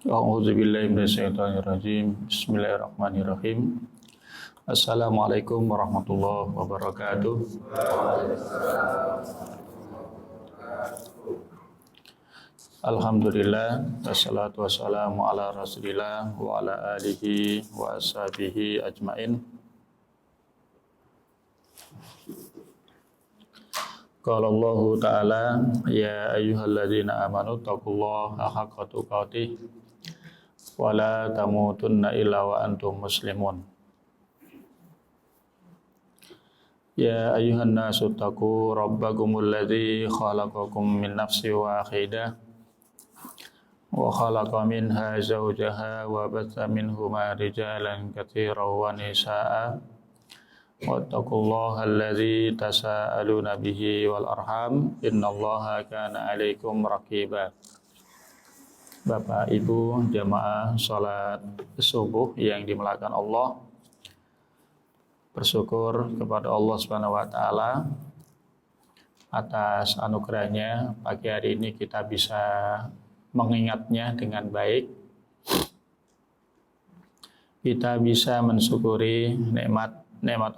A'udzubillahi minasyaitonirrajim. Bismillahirrahmanirrahim. Assalamualaikum warahmatullahi wabarakatuh. Alhamdulillah, wassalatu wassalamu ala rasulillah wa ala alihi wa ashabihi ajmain. Qala Allah Ta'ala, ya ayyuhalladzina amanu taqullaha haqqa tuqatih wa la tamutunna illa wa antum muslimun. Ya ayyuhan nasu taqu rabbakumul ladzi khalaqakum min nafsin wahidah wa khalaqa minha zawjaha wa batha minhuma rijalan katsiran wa nisaa'a wattaqullaha alladzi tasaaluna bihi wal arham innallaha kana 'alaikum raqiba. Bapak Ibu jamaah salat subuh yang dimuliakan Allah, bersyukur kepada Allah Subhanahu wa taala atas anugerahnya pagi hari ini kita bisa mengingatnya dengan baik. Kita bisa mensyukuri nikmat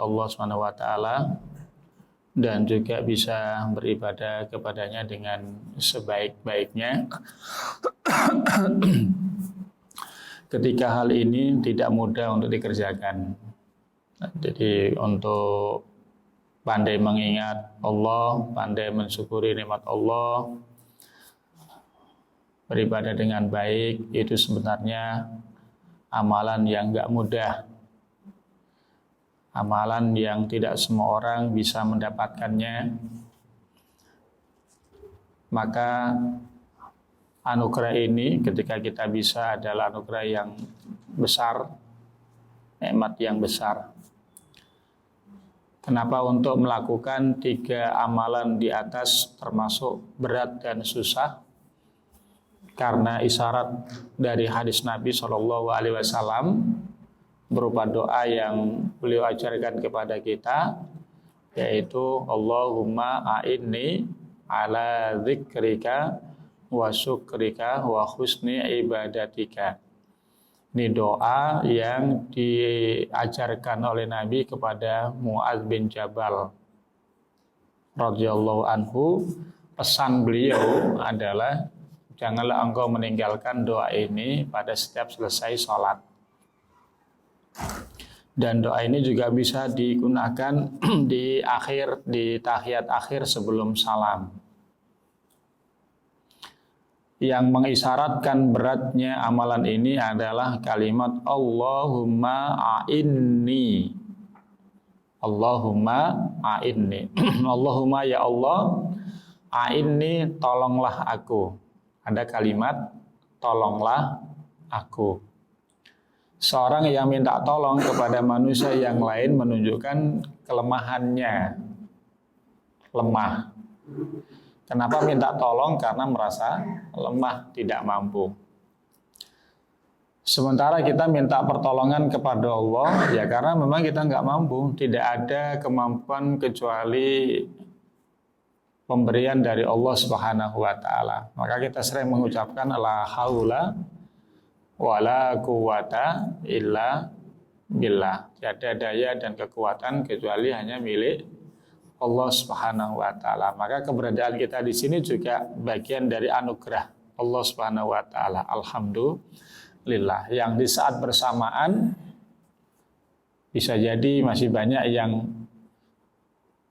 Allah Subhanahu wa taala dan juga bisa beribadah kepadanya dengan sebaik-baiknya. Ketika hal ini tidak mudah untuk dikerjakan. Jadi untuk pandai mengingat Allah, pandai mensyukuri nikmat Allah, beribadah dengan baik, itu sebenarnya amalan yang enggak mudah. Amalan yang tidak semua orang bisa mendapatkannya. Maka anugerah ini ketika kita bisa adalah anugerah yang besar, nikmat yang besar. Kenapa untuk melakukan 3 amalan di atas termasuk berat dan susah? Karena isyarat dari hadis Nabi SAW berupa doa yang beliau ajarkan kepada kita, yaitu Allahumma a'inni ala dzikrika wa syukrika wa husni ibadatika. Ini doa yang diajarkan oleh Nabi kepada Mu'adz bin Jabal radhiyallahu anhu. Pesan beliau adalah janganlah engkau meninggalkan doa ini pada setiap selesai sholat. Dan doa ini juga bisa digunakan di tahiyat akhir sebelum salam. Yang mengisyaratkan beratnya amalan ini adalah kalimat Allahumma a'inni. Allahumma a'inni. Allahumma ya Allah, a'inni tolonglah aku. Ada kalimat tolonglah aku. Seorang yang minta tolong kepada manusia yang lain menunjukkan kelemahannya. Lemah. Kenapa minta tolong? Karena merasa lemah, tidak mampu. Sementara kita minta pertolongan kepada Allah, ya karena memang kita nggak mampu. Tidak ada kemampuan kecuali pemberian dari Allah Subhanahu wa taala. Maka kita sering mengucapkan la haula wala quwata illa billah. Tiada daya dan kekuatan kecuali hanya milik Allah Subhanahu wa taala. Maka keberadaan kita di sini juga bagian dari anugerah Allah Subhanahu wa taala. Alhamdulillah. Yang di saat bersamaan bisa jadi masih banyak yang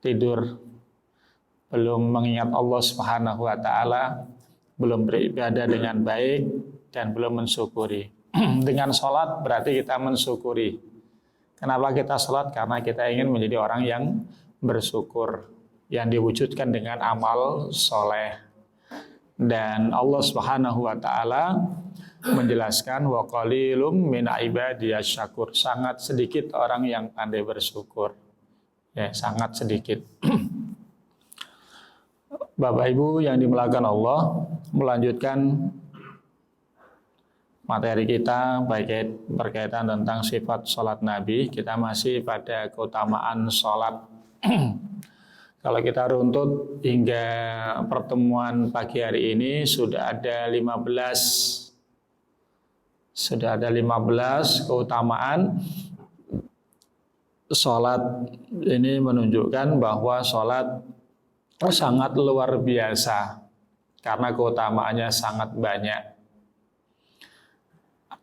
tidur, belum mengingat Allah Subhanahu wa taala, belum beribadah dengan baik dan belum mensyukuri. Dengan sholat berarti kita mensyukuri. Kenapa kita sholat? Karena kita ingin menjadi orang yang bersyukur, yang diwujudkan dengan amal soleh. Dan Allah Subhanahu wa taala menjelaskan wa qalilum min ibadiyasy syakur. Sangat sedikit orang yang pandai bersyukur. Ya, sangat sedikit. Bapak Ibu yang dimuliakan Allah, melanjutkan materi kita berkaitan tentang sifat sholat Nabi. Kita masih pada keutamaan sholat. Kalau kita runtut hingga pertemuan pagi hari ini sudah ada 15 keutamaan sholat. Ini menunjukkan bahwa sholat sangat luar biasa karena keutamaannya sangat banyak.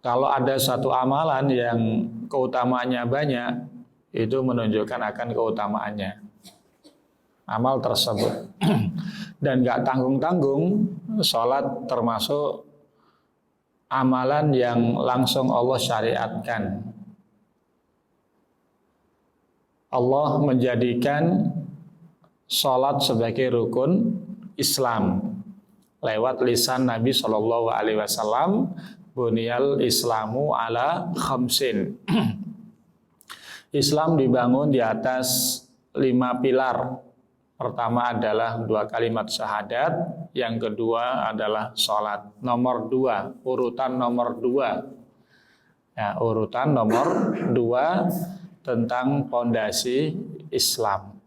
Kalau ada satu amalan yang keutamaannya banyak, itu menunjukkan akan keutamaannya amal tersebut. Dan gak tanggung-tanggung, sholat termasuk amalan yang langsung Allah syariatkan. Allah menjadikan sholat sebagai rukun Islam lewat lisan Nabi SAW. Bunyal Islamu ala khamsin. Islam dibangun di atas 5 pilar. Pertama adalah 2 kalimat syahadat, yang kedua adalah sholat. Nomor 2, urutan nomor 2. Ya, urutan nomor 2 tentang fondasi Islam.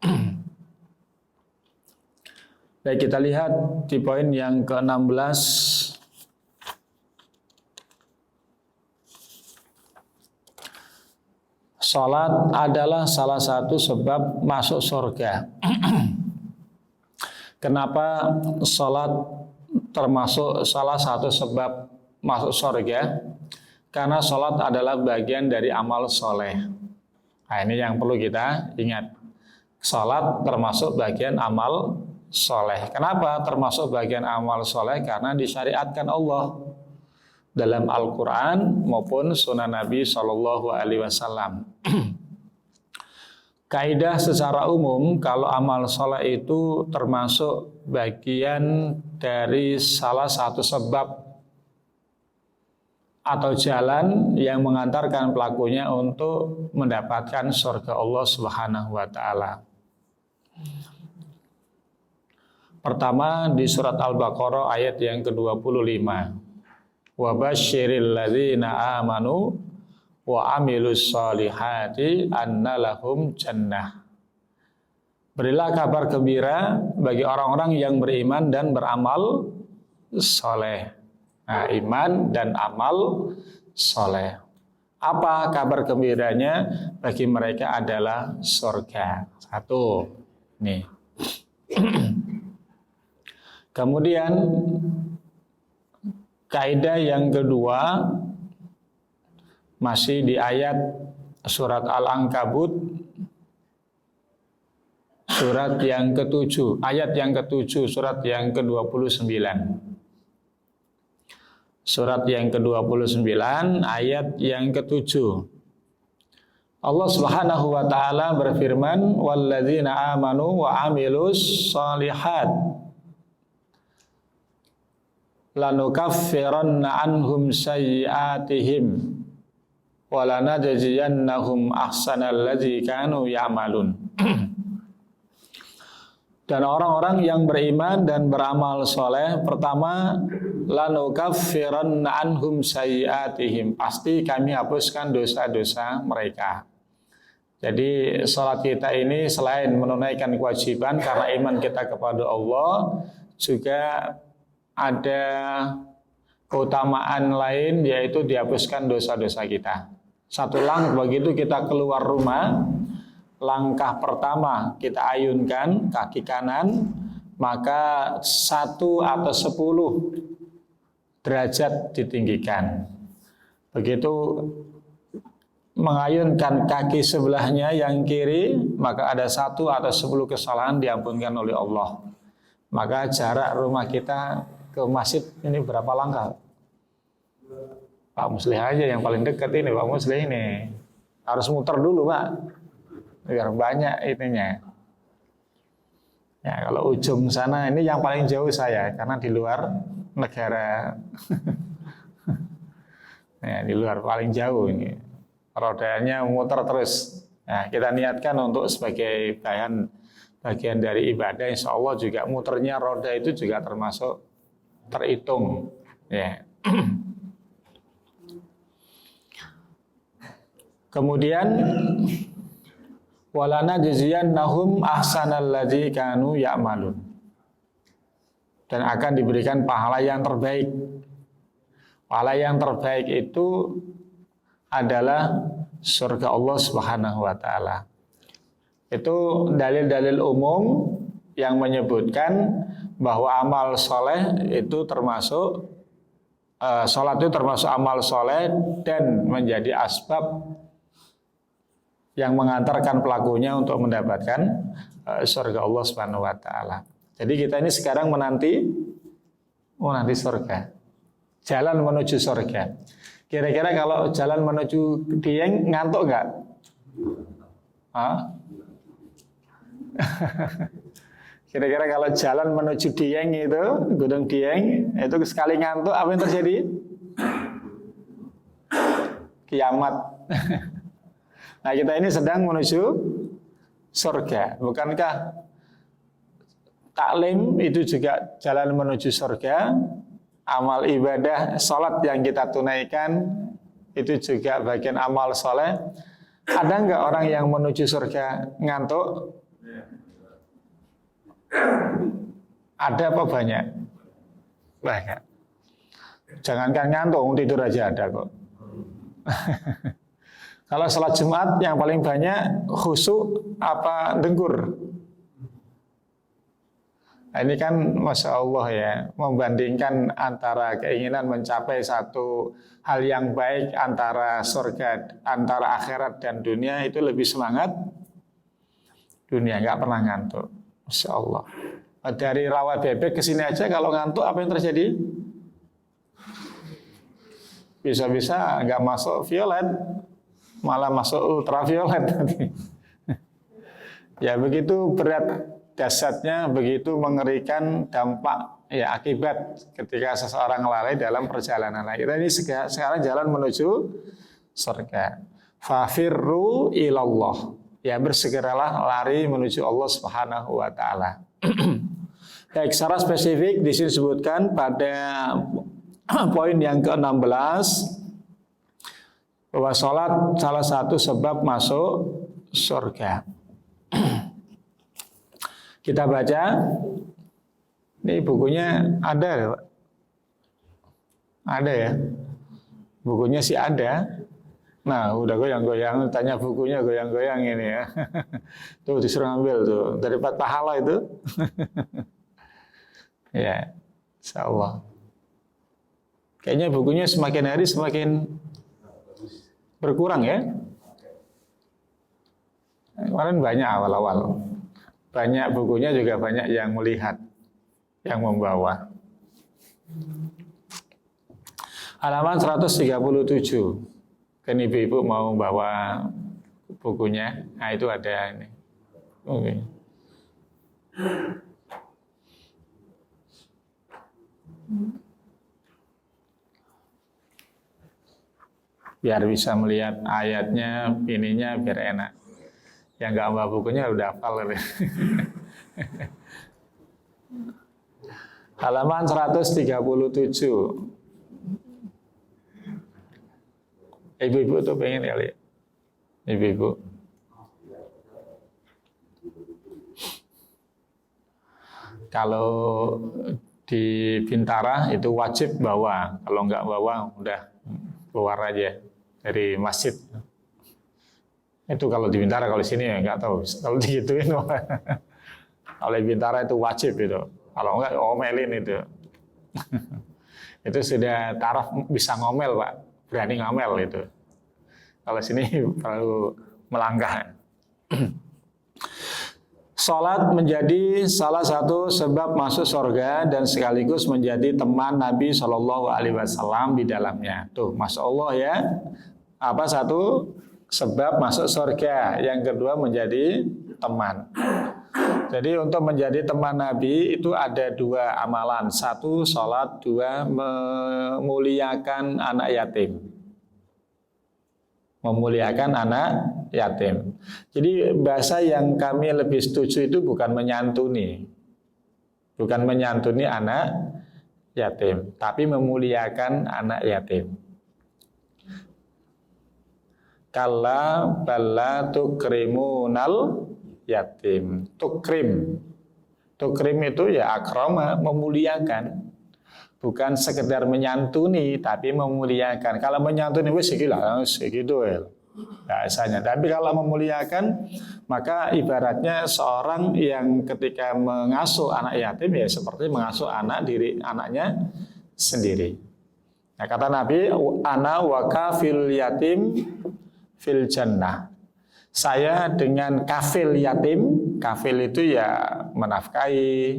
Baik, kita lihat di poin yang ke-16. Sholat adalah salah satu sebab masuk surga. Kenapa sholat termasuk salah satu sebab masuk surga? Karena sholat adalah bagian dari amal soleh. Nah, ini yang perlu kita ingat. Sholat termasuk bagian amal soleh. Kenapa termasuk bagian amal soleh? Karena disyariatkan Allah dalam Al-Quran maupun Sunnah Nabi SAW. Kaidah secara umum, kalau amal soleh itu termasuk bagian dari salah satu sebab atau jalan yang mengantarkan pelakunya untuk mendapatkan surga Allah Subhanahu wa Ta'ala. Pertama di surat Al-Baqarah ayat yang ke-25. Wa basyiril ladzina amanu wa amilus solihati anna lahum jannah. Berilah kabar gembira bagi orang-orang yang beriman dan beramal soleh. Nah, iman dan amal soleh. Apa kabar gembiranya? Bagi mereka adalah surga. Satu. Nih. Kemudian kaidah yang kedua masih di ayat surat Al-Ankabut surat yang ke-7, ayat yang ke-7, surat yang ke-29. Surat yang ke-29 ayat yang ke-7. Allah Subhanahu wa taala berfirman, "Walladzina amanu wa amilus shalihat lanukaffiranna anhum sayyi'atihim wa lanajziyannahum ahsanal ladzi kanu ya'malun." Dan orang-orang yang beriman dan beramal soleh, pertama, lanukaffiranna anhum sayyi'atihim, pasti kami hapuskan dosa-dosa mereka. Jadi salat kita ini selain menunaikan kewajiban karena iman kita kepada Allah, juga ada keutamaan lain, yaitu dihapuskan dosa-dosa kita. Satu langkah begitu kita keluar rumah, langkah pertama kita ayunkan kaki kanan, maka 1 atau 10 derajat ditinggikan. Begitu mengayunkan kaki sebelahnya yang kiri, maka ada 1 atau 10 kesalahan diampunkan oleh Allah. Maka jarak rumah kita ke masjid ini berapa langkah? Pak Muslih aja yang paling dekat ini, Pak Muslih ini. Harus muter dulu, Pak. Biar banyak ininya. Ya, kalau ujung sana ini yang paling jauh saya, karena di luar negara. Ya, di luar paling jauh ini. Rodanya muter terus. Nah, kita niatkan untuk sebagai bagian dari ibadah, insya Allah juga muternya roda itu juga termasuk terhitung. Ya. Kemudian walanajziyannahum ahsanalladzi kanu ya'malun. Dan akan diberikan pahala yang terbaik. Pahala yang terbaik itu adalah surga Allah Subhanahu wa taala. Itu dalil-dalil umum yang menyebutkan bahwa amal soleh itu termasuk sholat itu termasuk amal soleh dan menjadi asbab yang mengantarkan pelakunya untuk mendapatkan surga Allah Subhanahu wa taala. Jadi kita ini sekarang menanti surga. Jalan menuju surga. Kira-kira kalau jalan menuju Dieng ngantuk nggak? Kira-kira kalau jalan menuju Dieng itu, Gunung Dieng, itu sekali ngantuk apa yang terjadi? Kiamat. Nah, kita ini sedang menuju surga. Bukankah taklim itu juga jalan menuju surga? Amal ibadah, salat yang kita tunaikan itu juga bagian amal soleh. Ada nggak orang yang menuju surga ngantuk? Ada apa banyak? Banyak. Jangankan ngantuk, tidur aja ada kok. Kalau salat Jumat yang paling banyak khusyuk apa dengkur? Nah, ini kan Masya Allah ya, membandingkan antara keinginan mencapai satu hal yang baik antara surga, antara akhirat dan dunia itu lebih semangat dunia, nggak pernah ngantuk. Masya Allah. Dari rawa bebek ke sini aja kalau ngantuk apa yang terjadi? Bisa-bisa nggak masuk violet, malah masuk ultraviolet nanti. Ya begitu berat dahsyatnya, begitu mengerikan dampak ya akibat ketika seseorang lalai dalam perjalanan. Nah, kita ini sekarang jalan menuju surga. Fafirru ilallah. Ya bersegeralah lari menuju Allah Subhanahu wa taala. Baik, secara spesifik di sini disebutkan pada poin yang ke-16 bahwa sholat salah satu sebab masuk surga. Kita baca, ini bukunya ada ya, bukunya sih ada. Nah, udah goyang-goyang, tanya bukunya goyang-goyang ini ya. Tuh disuruh ambil tuh, daripada pahala itu. Ya, insyaallah. Kayaknya bukunya semakin hari semakin berkurang ya. Kemarin banyak awal-awal. Banyak bukunya juga banyak yang melihat, yang membawa. Halaman 137. Kan ibu-ibu mau bawa bukunya. Nah, itu ada ini. Oke. Biar bisa melihat ayatnya, ininya biar enak. Yang nggak bawa bukunya udah hafal. Halaman 137. Ibu-ibu tuh pengen kali. Ibu-ibu. Kalau di Bintara itu wajib bawa. Kalau nggak bawa udah keluar aja dari masjid. Itu kalau di Bintara, kalau di sini ya nggak tahu. Kalau digituin, kalau di Bintara itu wajib itu. Kalau nggak omelin itu. Itu sudah taraf bisa ngomel Pak, berani ngomel itu. Kalau sini perlu melangkah. Salat menjadi salah satu sebab masuk surga dan sekaligus menjadi teman Nabi Shallallahu Alaihi Wasallam di dalamnya. Tuh, masya Allah ya. Apa satu sebab masuk surga, yang kedua menjadi teman. Jadi untuk menjadi teman Nabi itu ada dua amalan. Satu salat, dua memuliakan anak yatim. Memuliakan anak yatim. Jadi bahasa yang kami lebih setuju itu bukan menyantuni. Bukan menyantuni anak yatim, tapi memuliakan anak yatim. Kalla balla tukrimunal yatim. Tukrim. Tukrim itu ya akrama, memuliakan. Bukan sekedar menyantuni, tapi memuliakan. Kalau menyantuni wis iki lah, segitu ya. Bahasanya. Tapi kalau memuliakan, maka ibaratnya seorang yang ketika mengasuh anak yatim ya seperti mengasuh anaknya sendiri. Nah, kata Nabi, ana wa kafil yatim fil jannah. Saya dengan kafil yatim, kafil itu ya menafkahi,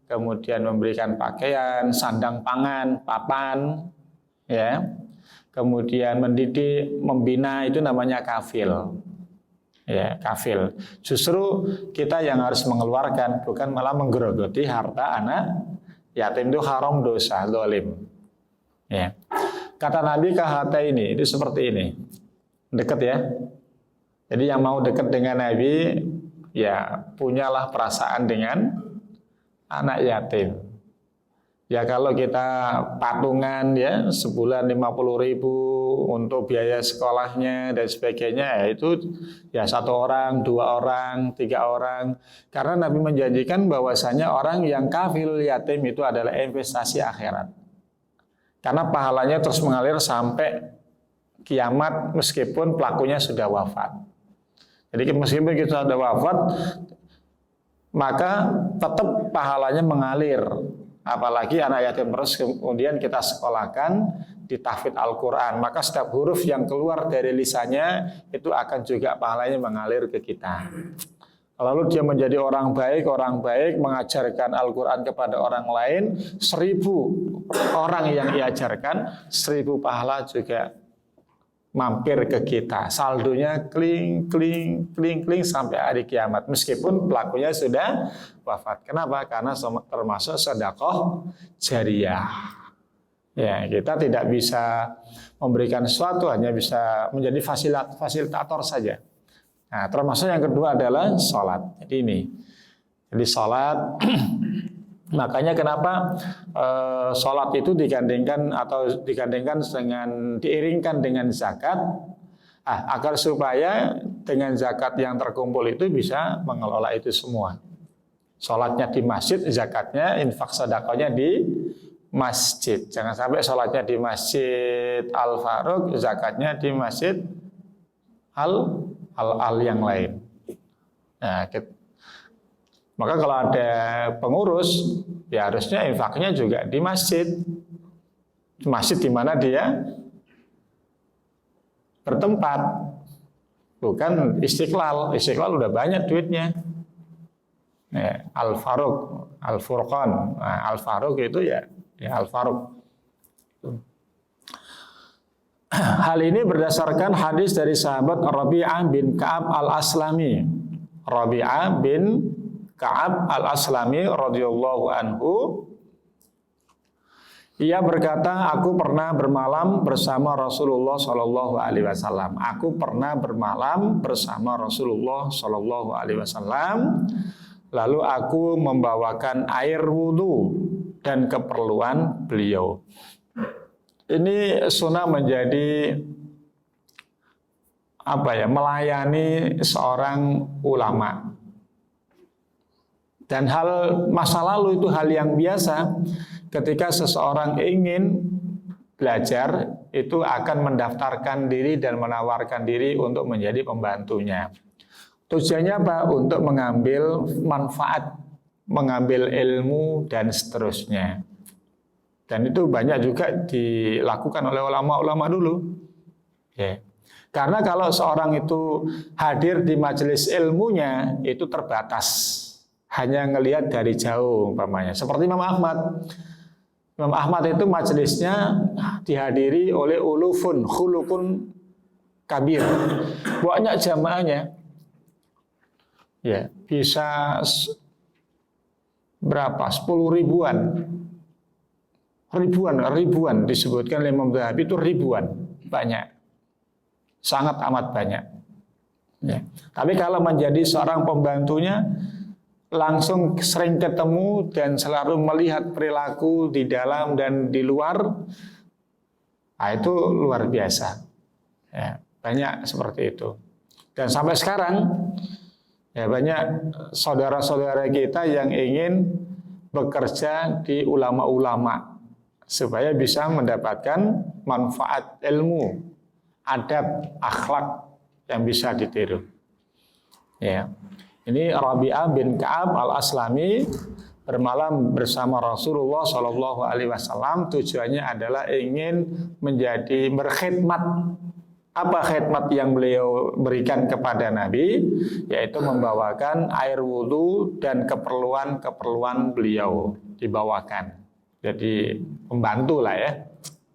kemudian memberikan pakaian, sandang pangan, papan, ya. Kemudian mendidik, membina, itu namanya kafil. Ya, kafil. Justru kita yang harus mengeluarkan, bukan malah menggerogoti harta anak yatim. Itu haram, dosa, zalim. Ya. Kata Nabi KHT ini, itu seperti ini. Dekat ya. Jadi yang mau dekat dengan Nabi, ya punyalah perasaan dengan anak yatim. Ya kalau kita patungan ya sebulan 50.000 untuk biaya sekolahnya dan sebagainya, ya itu ya 1 orang, 2 orang, 3 orang. Karena Nabi menjanjikan bahwasanya orang yang kafil yatim itu adalah investasi akhirat. Karena pahalanya terus mengalir sampai kiamat meskipun pelakunya sudah wafat. Jadi meskipun kita sudah wafat, maka tetap pahalanya mengalir. Apalagi anak yatim terus kemudian kita sekolahkan di tahfidz Al-Quran, maka setiap huruf yang keluar dari lisannya itu akan juga pahalanya mengalir ke kita. Lalu dia menjadi orang baik mengajarkan Al-Quran kepada orang lain, 1000 orang yang diajarkan, 1000 pahala juga mampir ke kita. Saldonya kling sampai hari kiamat. Meskipun pelakunya sudah wafat. Kenapa? Karena termasuk sedekah jariyah. Ya, kita tidak bisa memberikan sesuatu, hanya bisa menjadi fasilitator saja. Nah, termasuk yang kedua adalah sholat. Jadi sholat. Makanya kenapa sholat itu diiringkan dengan zakat, agar supaya dengan zakat yang terkumpul itu bisa mengelola itu semua. Sholatnya di masjid, zakatnya, infak sedekahnya di masjid. Jangan sampai sholatnya di masjid Al-Faruq, zakatnya di masjid al yang lain. Nah, maka kalau ada pengurus, ya harusnya infaknya juga di masjid. Masjid di mana dia bertempat. Bukan Istiqlal. Istiqlal udah banyak duitnya. Ya, Al-Faruq, Al-Furqan. Nah, Al-Faruq itu ya Al-Faruq. Hal ini berdasarkan hadis dari sahabat Rabi'ah bin Ka'ab al-Aslami. Rabi'ah bin Ka'ab al-Aslami radhiyallahu anhu, ia berkata, aku pernah bermalam bersama Rasulullah sallallahu alaihi wasallam. Aku pernah bermalam bersama Rasulullah sallallahu alaihi wasallam. Lalu aku membawakan air wudhu dan keperluan beliau. Ini sunnah menjadi melayani seorang ulama. Dan hal masa lalu itu hal yang biasa. Ketika seseorang ingin belajar, itu akan mendaftarkan diri dan menawarkan diri untuk menjadi pembantunya. Tujuannya apa? Untuk mengambil manfaat, mengambil ilmu, dan seterusnya. Dan itu banyak juga dilakukan oleh ulama-ulama dulu. Ya. Karena kalau seorang itu hadir di majelis ilmunya, itu terbatas. Hanya ngelihat dari jauh umpamanya. Seperti Imam Ahmad. Imam Ahmad itu majelisnya dihadiri oleh ulufun, khulukun kabir. Banyak jamaahnya. Ya, bisa berapa? 10.000-an. Ribuan disebutkan oleh Imam Zahabi itu ribuan. Banyak. Sangat amat banyak. Ya. Tapi kalau menjadi seorang pembantunya, langsung sering ketemu dan selalu melihat perilaku di dalam dan di luar, itu luar biasa. Ya, Banyak seperti itu. Dan sampai sekarang ya banyak saudara-saudara kita yang ingin bekerja di ulama-ulama supaya bisa mendapatkan manfaat ilmu, adab, akhlak yang bisa ditiru. Ya. Ini Rabi'ah bin Ka'ab al-Aslami bermalam bersama Rasulullah Shallallahu Alaihi Wasallam. Tujuannya adalah ingin menjadi berkhidmat. Apa khidmat yang beliau berikan kepada Nabi? Yaitu membawakan air wudhu dan keperluan-keperluan beliau dibawakan. Jadi pembantu lah ya.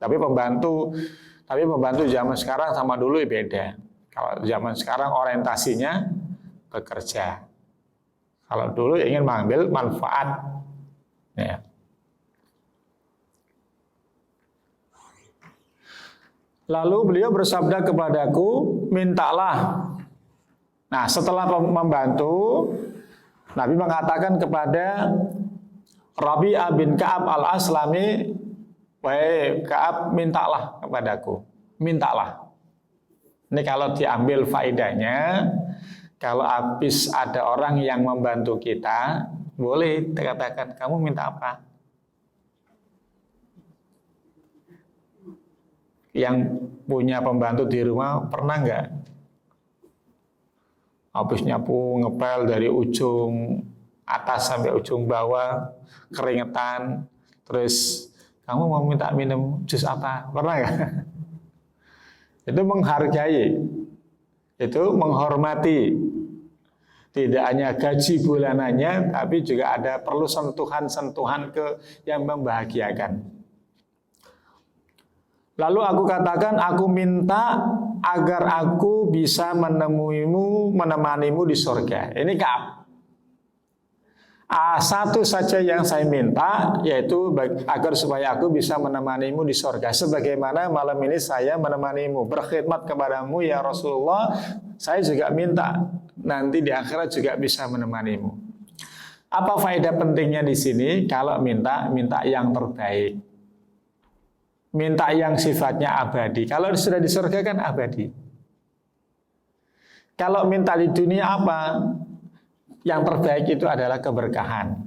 Tapi pembantu zaman sekarang sama dulu beda. Kalau zaman sekarang orientasinya bekerja. Kalau dulu ingin mengambil manfaat. Ya. Lalu beliau bersabda kepadaku, mintalah. Nah, setelah membantu, Nabi mengatakan kepada Rabi'ah bin Ka'ab al-Aslami, wahai Ka'ab, mintalah kepadaku. Mintalah. Ini kalau diambil faedahnya, kalau habis ada orang yang membantu kita, boleh dikatakan, kamu minta apa? Yang punya pembantu di rumah pernah nggak? Habis nyapu ngepel dari ujung atas sampai ujung bawah, keringetan, terus kamu mau minta minum jus apa? Pernah nggak? Itu menghargai, itu menghormati. Tidak hanya gaji bulanannya, tapi juga ada perlu sentuhan-sentuhan yang membahagiakan. Lalu aku katakan, aku minta agar aku bisa menemanimu di surga. Ini Ka'ab. Satu saja yang saya minta, yaitu agar supaya aku bisa menemanimu di surga. Sebagaimana malam ini saya menemanimu, berkhidmat kepadamu ya Rasulullah. Saya juga minta nanti di akhirat juga bisa menemanimu. Apa faedah pentingnya di sini? Kalau minta yang terbaik. Minta yang sifatnya abadi. Kalau sudah di surga kan abadi. Kalau minta di dunia apa? Yang terbaik itu adalah keberkahan.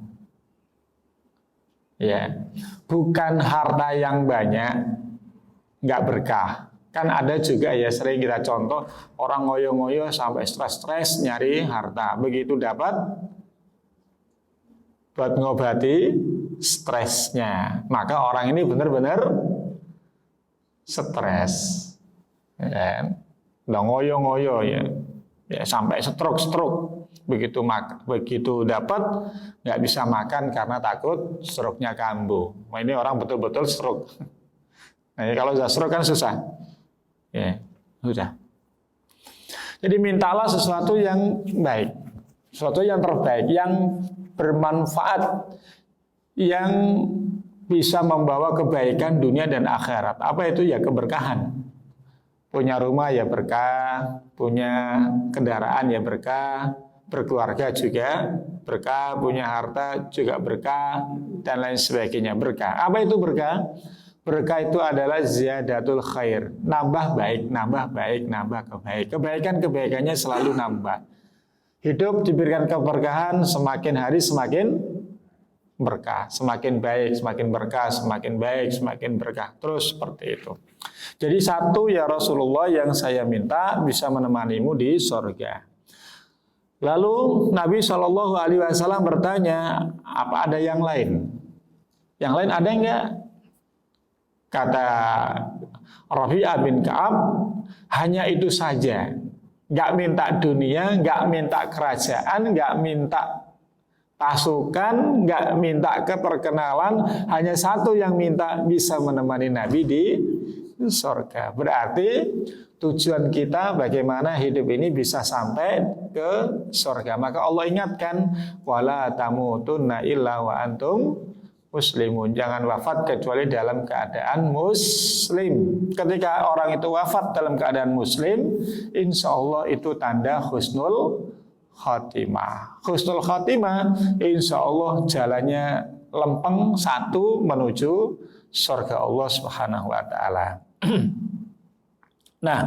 Ya, bukan harta yang banyak, nggak berkah. Kan ada juga ya sering kita contoh orang ngoyo-ngoyo sampai stres-stres nyari harta. Begitu dapat buat ngobati stresnya, maka orang ini benar-benar stres. Ya, udah ngoyo-ngoyo ya sampai stroke. Begitu dapat nggak bisa makan karena takut stroke-nya kambuh. Nah, ini orang betul-betul stroke. Nah, kalau sudah stroke kan susah. Ya, sudah. Jadi mintalah sesuatu yang baik, sesuatu yang terbaik, yang bermanfaat, yang bisa membawa kebaikan dunia dan akhirat. Apa itu? Ya keberkahan. Punya rumah ya berkah, punya kendaraan ya berkah, berkeluarga juga berkah, punya harta juga berkah, dan lain sebagainya berkah. Apa itu berkah? Berkah itu adalah ziyadatul khair, nambah baik, nambah baik, nambah kebaik. Kebaikannya selalu nambah. Hidup diberikan keberkahan, semakin hari semakin berkah, semakin baik, semakin berkah, semakin baik, semakin berkah. Terus seperti itu. Jadi satu ya Rasulullah yang saya minta bisa menemanimu di surga. Lalu Nabi Shallallahu Alaihi Wasallam bertanya, apa ada yang lain? Yang lain ada enggak? Kata Rabi'ah bin Ka'ab, hanya itu saja. Enggak minta dunia, enggak minta kerajaan, enggak minta pasukan, enggak minta keterkenalan, hanya satu yang minta bisa menemani Nabi di surga. Berarti tujuan kita bagaimana hidup ini bisa sampai ke surga. Maka Allah ingatkan, wala tamutunna illa wa antum muslimun. Jangan wafat kecuali dalam keadaan muslim. Ketika orang itu wafat dalam keadaan muslim, insya Allah itu tanda husnul khatimah. Husnul khatimah, insya Allah jalannya lempeng satu menuju surga Allah Subhanahu wa Ta'ala. Nah,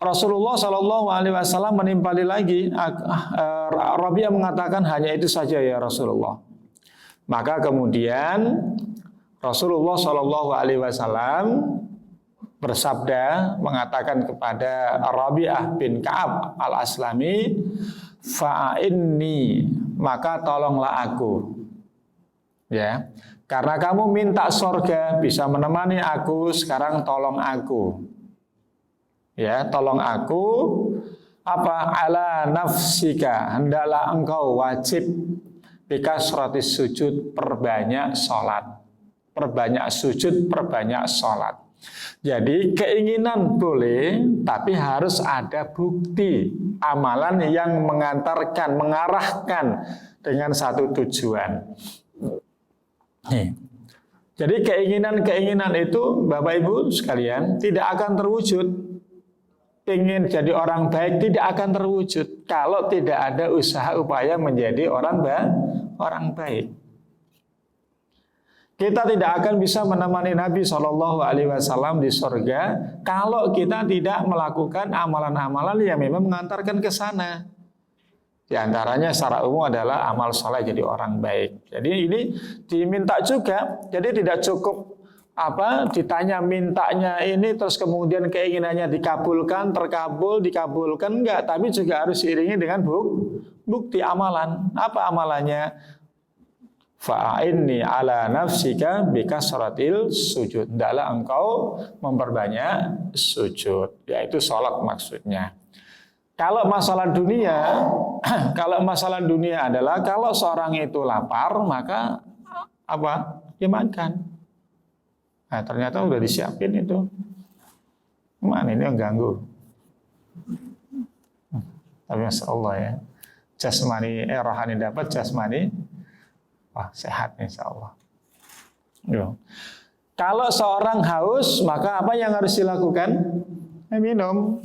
Rasulullah Shallallahu Alaihi Wasallam menimpali lagi. Rabi'ah mengatakan hanya itu saja ya Rasulullah. Maka kemudian Rasulullah Shallallahu Alaihi Wasallam bersabda mengatakan kepada Rabi'ah bin Ka'ab al-Aslami, fa'inni, maka tolonglah aku. Ya, karena kamu minta surga bisa menemani aku, sekarang tolong aku. Ya, tolong aku apa ala nafsika, hendaklah engkau wajib bikasratis sujud, perbanyak sholat, perbanyak sujud, perbanyak sholat. Jadi keinginan boleh, tapi harus ada bukti amalan yang mengantarkan, mengarahkan dengan satu tujuan. Jadi keinginan-keinginan itu Bapak Ibu sekalian tidak akan terwujud. Ingin jadi orang baik tidak akan terwujud kalau tidak ada usaha upaya menjadi orang baik. Kita tidak akan bisa menemani Nabi Shallallahu Alaihi Wasallam di surga kalau kita tidak melakukan amalan-amalan yang memang mengantarkan ke sana. Di antaranya secara umum adalah amal soleh jadi orang baik. Jadi ini diminta juga. Jadi tidak cukup ditanya mintanya ini terus kemudian keinginannya dikabulkan, terkabul, dikabulkan, enggak, tapi juga harus diiringi dengan bukti amalan. Apa amalannya? Fa'inni ala nafsika bikasratil sujud. Hendaklah engkau memperbanyak sujud, yaitu sholat maksudnya. Kalau masalah dunia adalah kalau seorang itu lapar maka dia makan. Nah, ternyata udah disiapin itu. Mana ini yang ganggu? Tapi masya Allah ya, jasmani rohani dapat, jasmani sehat insya Allah. Kalau seorang haus maka apa yang harus dilakukan? Minum.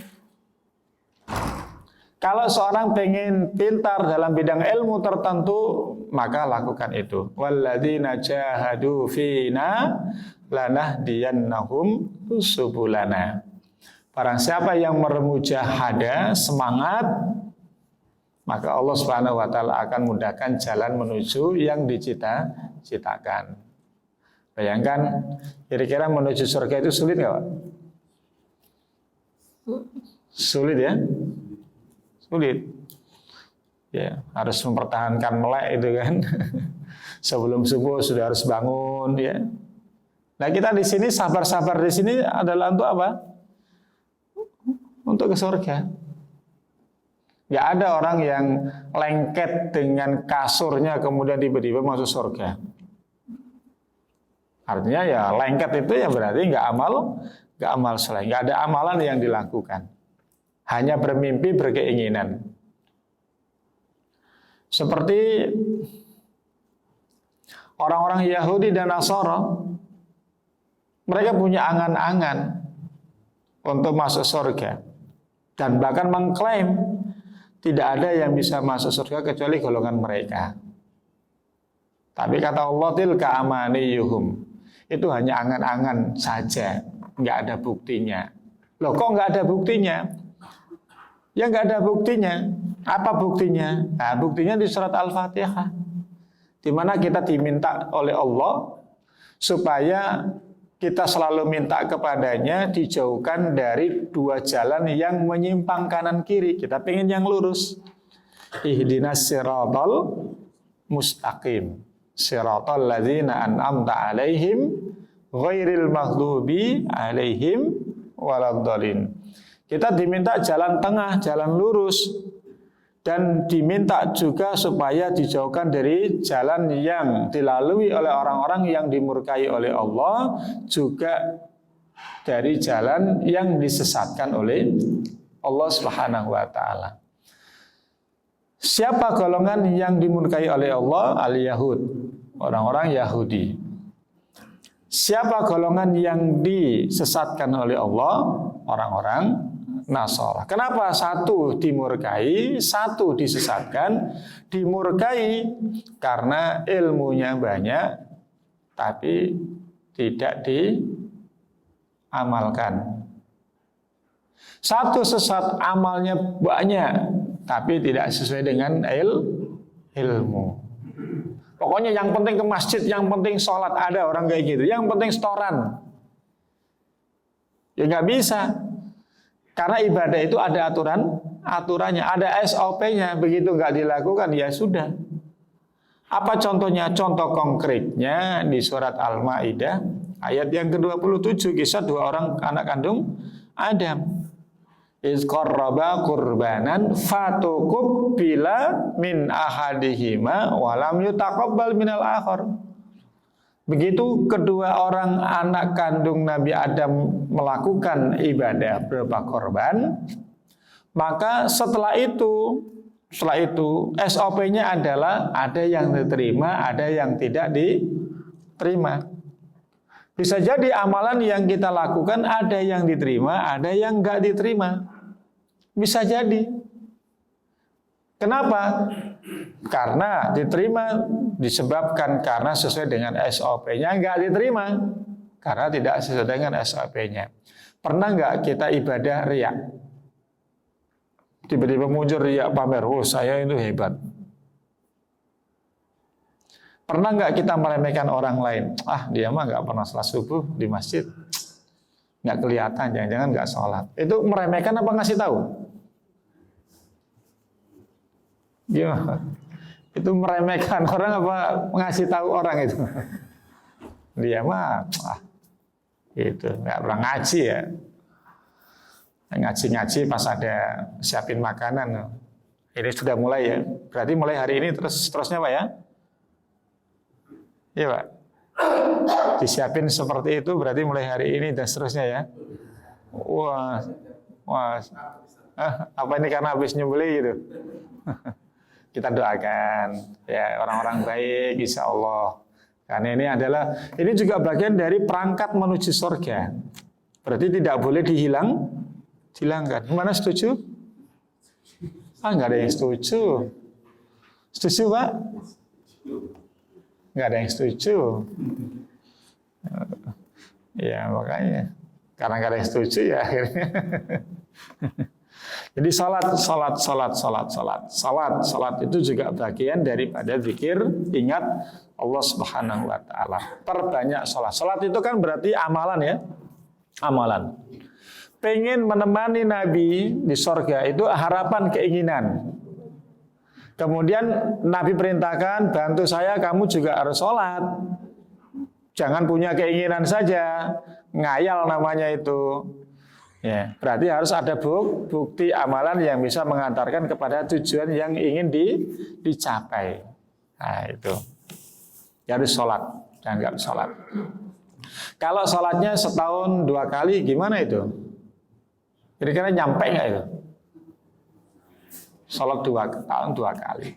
Kalau seorang pengen pintar dalam bidang ilmu tertentu maka lakukan itu. Walladzina jahadu fina lanahdiyannahum subulana. Barang siapa yang bermujahada, semangat, maka Allah Subhanahu wa taala akan mudahkan jalan menuju yang dicita-citakan. Bayangkan, kira-kira menuju surga itu sulit nggak Pak? Sulit ya? Sulit. Ya, harus mempertahankan melek itu kan. Sebelum subuh sudah harus bangun ya. Nah, kita di sini sabar-sabar di sini adalah untuk apa? Untuk ke surga. Gak ada orang yang lengket dengan kasurnya kemudian tiba-tiba masuk surga. Artinya ya lengket itu ya berarti gak amal soleh, gak ada amalan yang dilakukan. Hanya bermimpi, berkeinginan. Seperti orang-orang Yahudi dan Nasara, mereka punya angan-angan untuk masuk surga dan bahkan mengklaim tidak ada yang bisa masuk surga kecuali golongan mereka. Tapi kata Allah, tilka amaniyuhum, itu hanya angan-angan saja, nggak ada buktinya. Loh kok nggak ada buktinya? Ya nggak ada buktinya. Apa buktinya? Nah, buktinya di surat Al-Fatihah, di mana kita diminta oleh Allah supaya kita selalu minta kepadanya dijauhkan dari dua jalan yang menyimpang kanan kiri. Kita pengen yang lurus. Ihdinas siratal mustaqim, siratal ladzina an'amta alaihim ghairil maghdubi alaihim waladdallin. Kita diminta jalan tengah, jalan lurus. Dan diminta juga supaya dijauhkan dari jalan yang dilalui oleh orang-orang yang dimurkai oleh Allah, juga dari jalan yang disesatkan oleh Allah Subhanahu wa taala. Siapa golongan yang dimurkai oleh Allah? Al-Yahud, orang-orang Yahudi. Siapa golongan yang disesatkan oleh Allah? Orang-orang Nasara. Kenapa satu dimurkai, satu disesatkan? Dimurkai karena ilmunya banyak, tapi tidak diamalkan. Satu sesat amalnya banyak, tapi tidak sesuai dengan ilmu. Pokoknya yang penting ke masjid, yang penting sholat, ada orang kayak gitu. Yang penting setoran. Ya nggak bisa. Karena ibadah itu ada aturannya, ada SOP-nya. Begitu nggak dilakukan, ya sudah. Apa contohnya? Contoh konkretnya di surat Al-Maidah ayat yang ke-27, kisah dua orang anak kandung Adam. Iz qarraba qurbanan fatuqbila min ahadihima wa lam yutaqabbal minal akhar. Begitu kedua orang anak kandung Nabi Adam melakukan ibadah berupa korban, maka setelah itu SOP-nya adalah ada yang diterima, ada yang tidak diterima. Bisa jadi amalan yang kita lakukan ada yang diterima, ada yang nggak diterima. Bisa jadi. Kenapa? Karena diterima disebabkan karena sesuai dengan SOP-nya, nggak diterima karena tidak sesuai dengan SOP-nya. Pernah nggak kita ibadah riya? Tiba-tiba muncul riya pamer, oh saya itu hebat. Pernah nggak kita meremehkan orang lain? Ah, dia mah nggak pernah sholat subuh di masjid, nggak kelihatan, jangan-jangan nggak sholat. Itu meremehkan apa ngasih tahu? Gimana? Itu meremehkan orang apa ngasih tahu orang itu? Dia mah, itu nggak pernah ngaji ya. Ngaji-ngaji pas ada siapin makanan. Ini sudah mulai ya. Berarti mulai hari ini terusnya Pak ya? Iya Pak. Disiapin seperti itu berarti mulai hari ini dan seterusnya ya. Wah. Apa ini karena habis nyembeli gitu? Kita doakan ya orang-orang baik insya Allah. Karena ini juga bagian dari perangkat menuju surga. Berarti tidak boleh dihilangkan. Mana setuju? Nggak ada yang setuju. Setuju Pak? Nggak ada yang setuju. Ya makanya karena nggak ada yang setuju ya akhirnya. Jadi salat itu juga bagian daripada zikir, ingat Allah Subhanahu wa taala. Perbanyak salat. Salat itu kan berarti amalan ya. Amalan. Pengen menemani Nabi di surga itu harapan keinginan. Kemudian Nabi perintahkan, bantu saya, kamu juga harus sholat. Jangan punya keinginan saja, ngayal namanya itu. Ya, berarti harus ada bukti amalan yang bisa mengantarkan kepada tujuan yang ingin dicapai. Nah itu, ya harus sholat, jangan nggak sholat. Kalau sholatnya setahun 2 kali, gimana itu? Kira-kira nyampe nggak itu? Sholat 2 tahun 2 kali.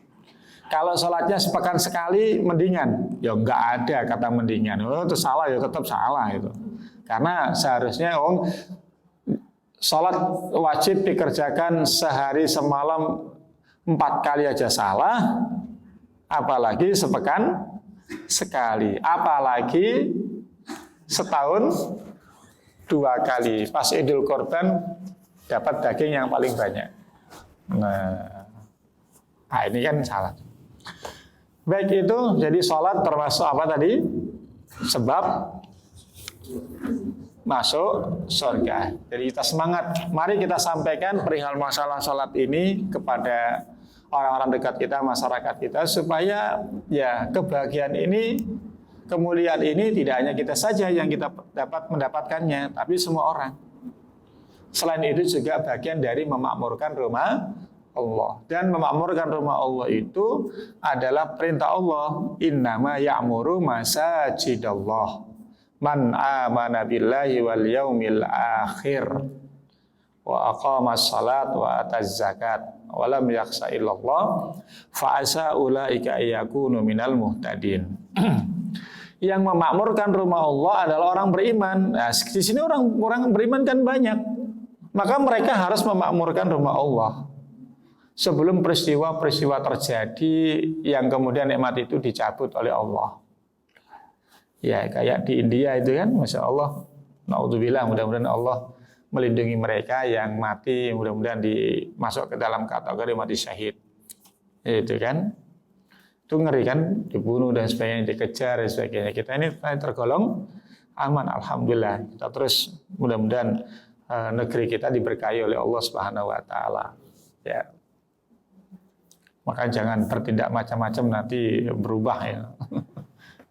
Kalau sholatnya sepekan sekali, mendingan. Ya nggak ada kata mendingan. Oh itu salah ya, tetap salah itu. Karena seharusnya sholat wajib dikerjakan sehari semalam 4 kali aja salah, apalagi sepekan sekali, apalagi setahun 2 kali. Pas Idul Kurban dapat daging yang paling banyak. Nah ini kan salah. Baik itu, jadi sholat termasuk apa tadi? Sebab masuk surga. Jadi kita semangat. Mari kita sampaikan perihal masalah sholat ini kepada orang-orang dekat kita, masyarakat kita, supaya ya kebahagiaan ini, kemuliaan ini tidak hanya kita saja yang kita dapat mendapatkannya, tapi semua orang. Selain itu juga bagian dari memakmurkan rumah Allah. Dan memakmurkan rumah Allah itu adalah perintah Allah. Innama ya'muru masajidallah man amana billahi wal yaumil akhir wa aqamas salat wa ataz zakat wa lam yakhsha illallah fa asa ulaika yakunu minal muhtadin. Yang memakmurkan rumah Allah adalah orang beriman. Nah, di sini orang beriman kan banyak. Maka mereka harus memakmurkan rumah Allah sebelum peristiwa-peristiwa terjadi yang kemudian nikmat itu dicabut oleh Allah. Ya kayak di India itu kan, Masya Allah, naudzubillah, mudah-mudahan Allah melindungi mereka yang mati, mudah-mudahan dimasuk ke dalam kategori mati syahid. Itu kan, itu ngeri kan, dibunuh dan sebagainya, dikejar dan sebagainya. Kita ini tergolong aman, alhamdulillah. Kita terus mudah-mudahan negeri kita diberkahi oleh Allah Subhanahu wa taala. Ya. Maka jangan bertindak macam-macam nanti berubah ya.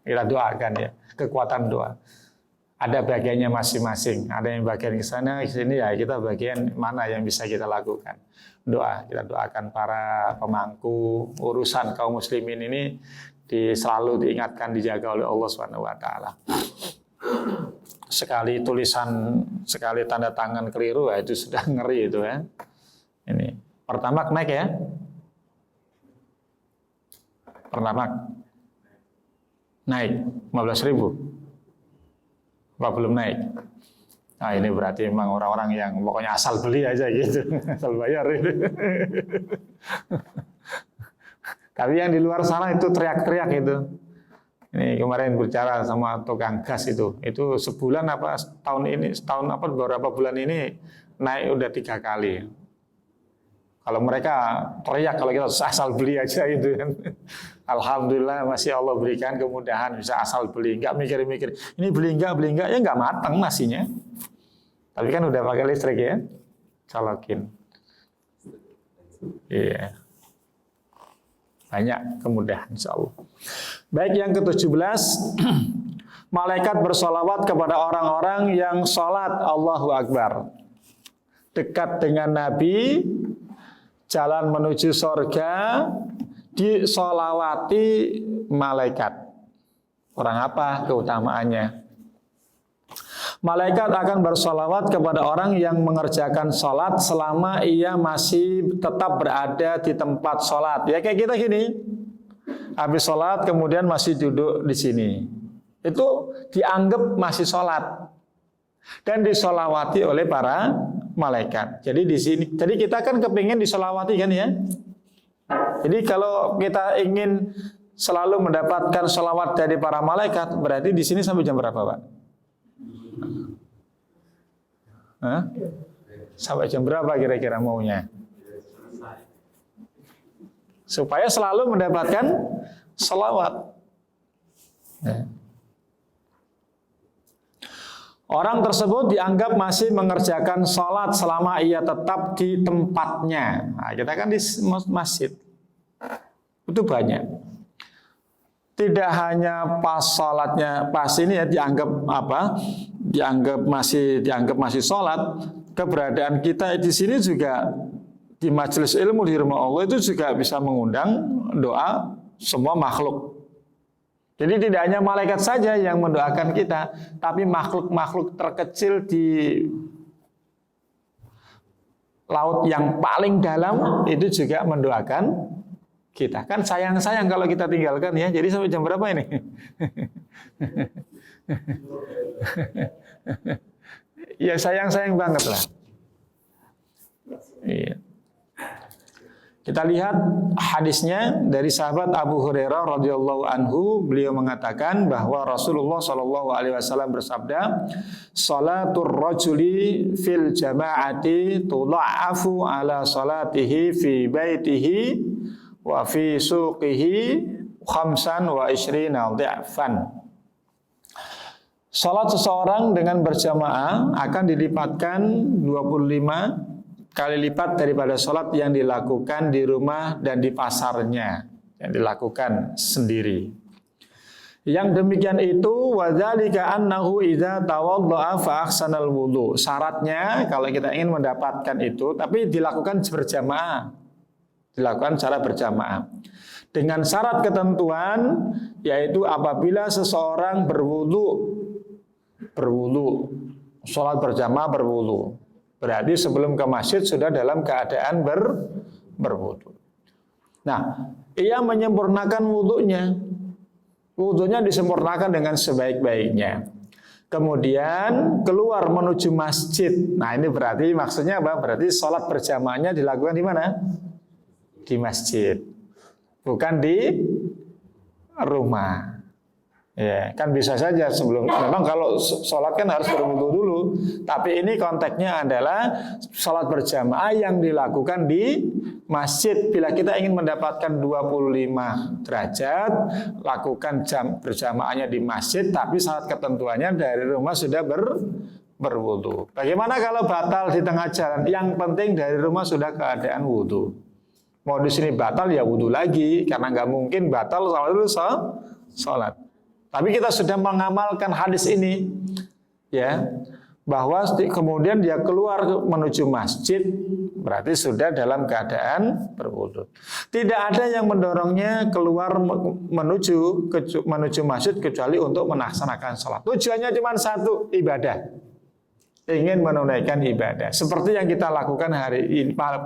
Kita doakan ya, kekuatan doa. Ada bagiannya masing-masing. Ada yang bagian ke sana, ke sini ya, kita bagian mana yang bisa kita lakukan. Doa, kita doakan para pemangku urusan kaum muslimin ini selalu diingatkan, dijaga oleh Allah Subhanahu wa taala. Sekali tulisan, sekali tanda tangan keliru ya, itu sudah ngeri itu ya. Ini Pertamax naik ya. Pertamax naik 15.000. Apa belum naik? Nah ini berarti memang orang-orang yang pokoknya asal beli aja gitu, asal bayar itu. Tapi yang di luar sana itu teriak-teriak itu. Ini kemarin bicara sama tukang gas itu sebulan apa setahun apa beberapa bulan ini naik udah 3 kali. Kalau mereka teriak, kalau kita asal beli aja gitu kan. Alhamdulillah masih Allah berikan kemudahan bisa asal beli, nggak mikir-mikir ini beli enggak ya nggak matang nasinya. Tapi kan udah pakai listrik ya, colokin. Iya. Banyak kemudahan insyaallah. Baik, yang ke-17, malaikat bersolawat kepada orang-orang yang sholat Allahu Akbar. Dekat dengan Nabi, jalan menuju surga, disolawati malaikat. Orang apa keutamaannya? Malaikat akan bersolawat kepada orang yang mengerjakan sholat selama ia masih tetap berada di tempat sholat. Ya kayak kita gini, habis sholat kemudian masih duduk di sini. Itu dianggap masih sholat dan disolawati oleh para malaikat. Jadi di sini, jadi kita kan kepingin disolawati kan ya. Jadi kalau kita ingin selalu mendapatkan sholawat dari para malaikat, berarti di sini sampai jam berapa, Pak? Hah? Sampai jam berapa kira-kira maunya? Supaya selalu mendapatkan sholawat. Ya. Orang tersebut dianggap masih mengerjakan sholat selama ia tetap di tempatnya. Nah, kita kan di masjid. Itu banyak. Tidak hanya pas sholatnya, pas ini ya dianggap apa? Dianggap masih sholat. Keberadaan kita di sini juga di majelis ilmu di rumah Allah itu juga bisa mengundang doa semua makhluk. Jadi tidak hanya malaikat saja yang mendoakan kita, tapi makhluk-makhluk terkecil di laut yang paling dalam itu juga mendoakan kita. Kan sayang-sayang kalau kita tinggalkan ya. Jadi sampai jam berapa ini? Ya sayang-sayang banget lah. Iya. Kita lihat hadisnya dari sahabat Abu Hurairah radhiyallahu anhu, beliau mengatakan bahwa Rasulullah shallallahu alaihi wasallam bersabda, "Shalatur rajuli fil jama'ati tudha'afu ala salatihi fi baitihi wa fi suqihi 25 dha'fan." Salat seseorang dengan berjamaah akan dilipatkan 25 kali lipat daripada sholat yang dilakukan di rumah dan di pasarnya, yang dilakukan sendiri. Yang demikian itu wadzalika annahu idza tawaddaa fa ahsanal wudu. Syaratnya kalau kita ingin mendapatkan itu, tapi dilakukan berjamaah. Dilakukan secara berjamaah. Dengan syarat ketentuan yaitu apabila seseorang berwudu, sholat berjamaah berwudu. Berarti sebelum ke masjid sudah dalam keadaan berwudu. Nah, ia menyempurnakan wudunya. Wudunya disempurnakan dengan sebaik-baiknya. Kemudian keluar menuju masjid. Nah, ini berarti maksudnya apa? Berarti sholat berjamaahnya dilakukan di mana? Di masjid. Bukan di rumah. Ya, kan bisa saja sebelum, memang kalau sholat kan harus berwudu dulu. Tapi ini konteksnya adalah sholat berjamaah yang dilakukan di masjid. Bila kita ingin mendapatkan 25 derajat, lakukan jam berjamaahnya di masjid, tapi syarat ketentuannya dari rumah sudah berwudu. Bagaimana kalau batal di tengah jalan? Yang penting dari rumah sudah keadaan wudu. Mau di sini batal ya wudu lagi, karena nggak mungkin batal sama dulu sholat. Tapi kita sudah mengamalkan hadis ini, ya, bahwa kemudian dia keluar menuju masjid, berarti sudah dalam keadaan berwudu. Tidak ada yang mendorongnya keluar menuju masjid kecuali untuk melaksanakan sholat. Tujuannya cuma satu, ibadah. Ingin menunaikan ibadah. Seperti yang kita lakukan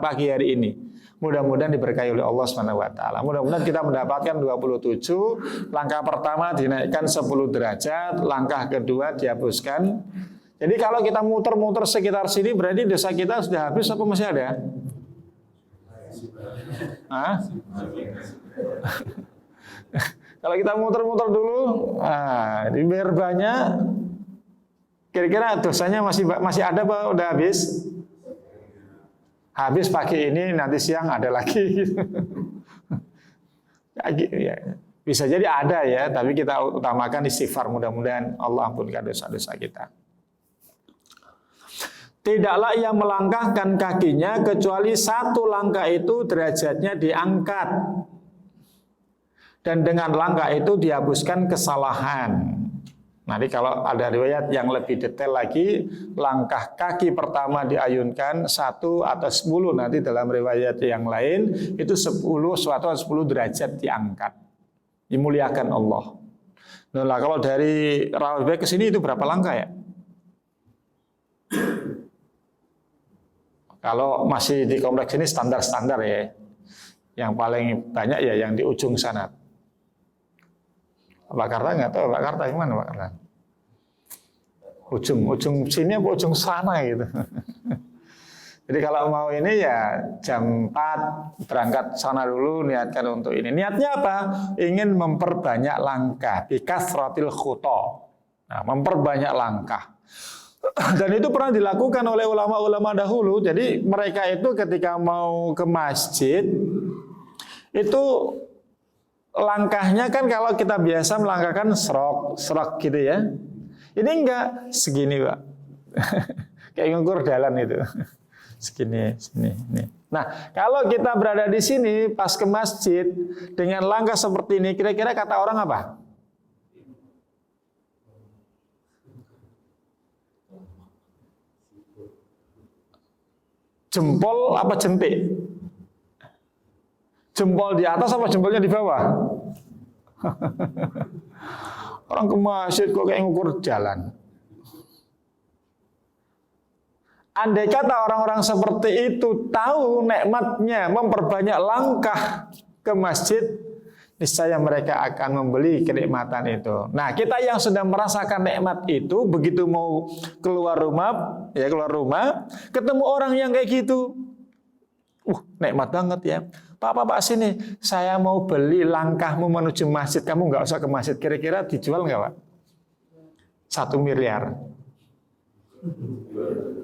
pagi hari ini. Mudah-mudahan diberkahi oleh Allah SWT. Mudah-mudahan kita mendapatkan 27. Langkah pertama dinaikkan 10 derajat. Langkah kedua dihapuskan. Jadi kalau kita muter-muter sekitar sini, berarti dosa kita sudah habis apa masih ada? Hah? Kalau kita muter-muter dulu, biar banyak. Kira-kira dosanya masih ada apa udah habis? Habis pagi ini, nanti siang ada lagi. Ya, bisa jadi ada ya, tapi kita utamakan istighfar, mudah-mudahan Allah ampunkan dosa-dosa kita. Tidaklah ia melangkahkan kakinya kecuali satu langkah itu derajatnya diangkat. Dan dengan langkah itu dihapuskan kesalahan. Nanti kalau ada riwayat yang lebih detail lagi, langkah kaki pertama diayunkan 1 atau 10, nanti dalam riwayat yang lain itu 10 derajat diangkat. Dimuliakan Allah. Nah, kalau dari Rawabeh ke sini itu berapa langkah ya? Kalau masih di kompleks ini standar-standar ya. Yang paling banyak ya yang di ujung sana. Pak Karta nggak tahu, Pak Karta gimana Pak Karta? Ujung sini apa ujung sana gitu. Jadi kalau mau ini ya jam 4 berangkat sana dulu, niatkan untuk ini. Niatnya apa? Ingin memperbanyak langkah, bikasratil khuta. Nah, memperbanyak langkah. Dan itu pernah dilakukan oleh ulama-ulama dahulu. Jadi mereka itu ketika mau ke masjid itu langkahnya kan kalau kita biasa melangkahkan serok gitu ya. Ini enggak segini, Pak. Kayak ngukur jalan itu. Segini, ini. Nah, kalau kita berada di sini pas ke masjid dengan langkah seperti ini, kira-kira kata orang apa? Jempol apa jentik? Jempol di atas apa jempolnya di bawah? Orang ke masjid kok kayak ngukur jalan. Andai kata orang-orang seperti itu tahu nikmatnya memperbanyak langkah ke masjid, niscaya mereka akan membeli kenikmatan itu. Nah, kita yang sudah merasakan nikmat itu, begitu mau keluar rumah, ketemu orang yang kayak gitu, nikmat banget ya. Pak, sini, saya mau beli langkahmu menuju masjid, kamu nggak usah ke masjid. Kira-kira dijual nggak, Pak? 1 miliar.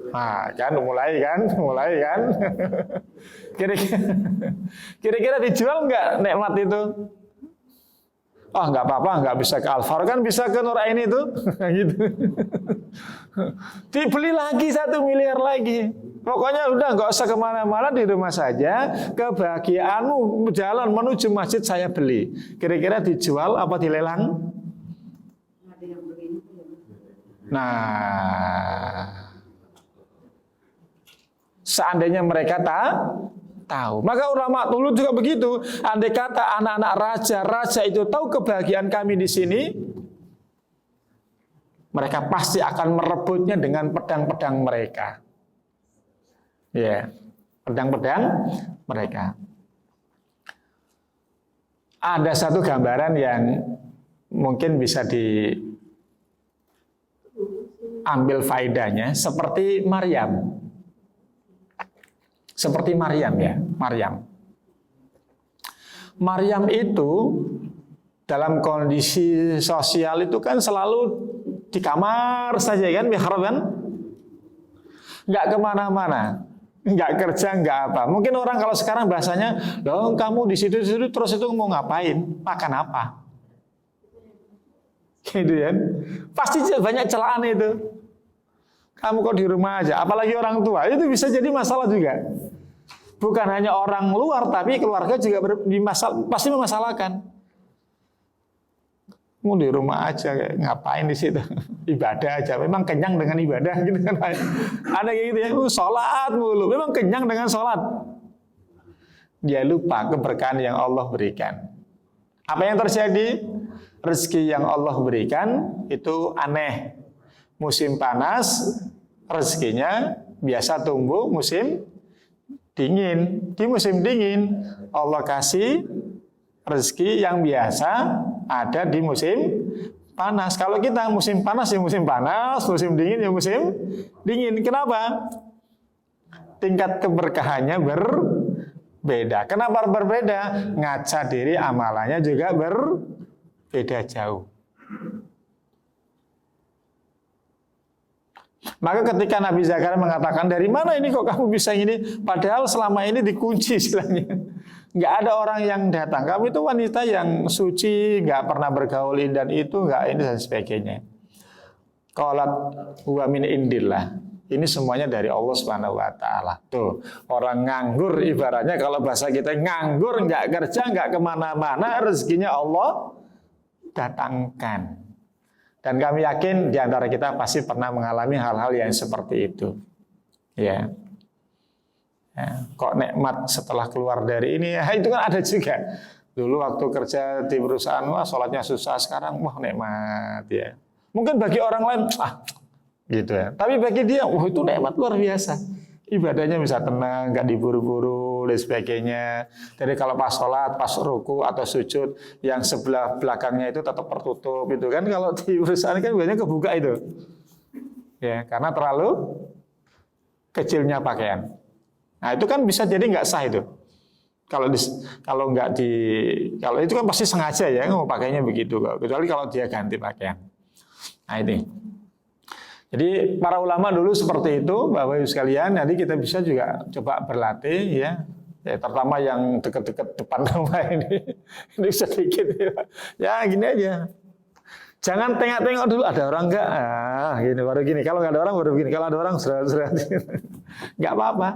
Nah, kan mulai kan. Kira-kira dijual nggak nikmat itu? Oh, nggak apa-apa, nggak bisa ke Alfar, kan bisa ke Nuraini itu, gitu. Dibeli lagi 1 miliar lagi. Pokoknya udah nggak usah kemana-mana, di rumah saja. Kebahagiaanmu jalan menuju masjid saya beli. Kira-kira dijual apa dilelang? Nah, seandainya mereka tahu. Maka ulama dulu juga begitu. Andai kata anak-anak raja itu tahu kebahagiaan kami di sini, mereka pasti akan merebutnya dengan pedang-pedang mereka. Ya, pedang-pedang mereka. Ada satu gambaran yang mungkin bisa diambil faedahnya, seperti Maryam. Seperti Maryam ya, Maryam itu dalam kondisi sosial itu kan selalu di kamar saja kan, mihrab kan, nggak kemana-mana, nggak kerja, nggak apa. Mungkin orang kalau sekarang bahasanya, loh kamu di situ terus itu mau ngapain, makan apa, gitu kan? Pasti banyak celaan itu. Kamu kok di rumah aja, apalagi orang tua, itu bisa jadi masalah juga. Bukan hanya orang luar, tapi keluarga juga pasti memasalahkan. Mau di rumah aja, ngapain di situ? Ibadah aja, memang kenyang dengan ibadah gitu kan. Ada kayak gitu ya, sholat mulu, memang kenyang dengan sholat. Dia lupa keberkahan yang Allah berikan. Apa yang terjadi? Rezeki yang Allah berikan itu aneh. Musim panas, rezekinya biasa tumbuh musim dingin. Di musim dingin, Allah kasih rezeki yang biasa ada di musim panas. Kalau kita musim panas ya musim panas, musim dingin ya musim dingin. Kenapa? Tingkat keberkahannya berbeda. Kenapa berbeda? Ngaca diri amalannya juga berbeda jauh. Maka ketika Nabi Zakaria mengatakan, dari mana ini kok kamu bisa ini? Padahal selama ini dikunci istilahnya. Nggak ada orang yang datang. Kamu itu wanita yang suci, nggak pernah bergaul dan itu, nggak ini dan sebagainya. Qalat huwa min indillah. Ini semuanya dari Allah Subhanahu wa taala. Tuh, orang nganggur ibaratnya kalau bahasa kita nganggur, nggak kerja, nggak kemana-mana, rezekinya Allah datangkan. Dan kami yakin di antara kita pasti pernah mengalami hal-hal yang seperti itu. Ya. Kok nikmat setelah keluar dari ini, ya, itu kan ada juga. Dulu waktu kerja di perusahaan, wah sholatnya susah, sekarang wah nikmat ya. Mungkin bagi orang lain, gitu ya. Tapi bagi dia, wah itu nikmat luar biasa. Ibadahnya bisa tenang, nggak diburu-buru dan sebagainya. Jadi kalau pas sholat, pas ruku atau sujud, yang sebelah belakangnya itu tetap tertutup, gitu kan. Kalau di perusahaan kan biasanya kebuka itu, ya karena terlalu kecilnya pakaian. Nah itu kan bisa jadi nggak sah itu. Kalau itu kan pasti sengaja ya mau pakainya begitu. Kecuali kalau dia ganti pakaian. Nah ini. Jadi para ulama dulu seperti itu, Bapak Ibu sekalian. Nanti kita bisa juga coba berlatih ya. Terutama yang dekat-dekat depan rumah ini. Ini sedikit ya gini aja. Jangan tengok-tengok dulu ada orang enggak. Gini baru gini. Kalau nggak ada orang baru begini. Kalau ada orang serat-serat. Nggak apa-apa.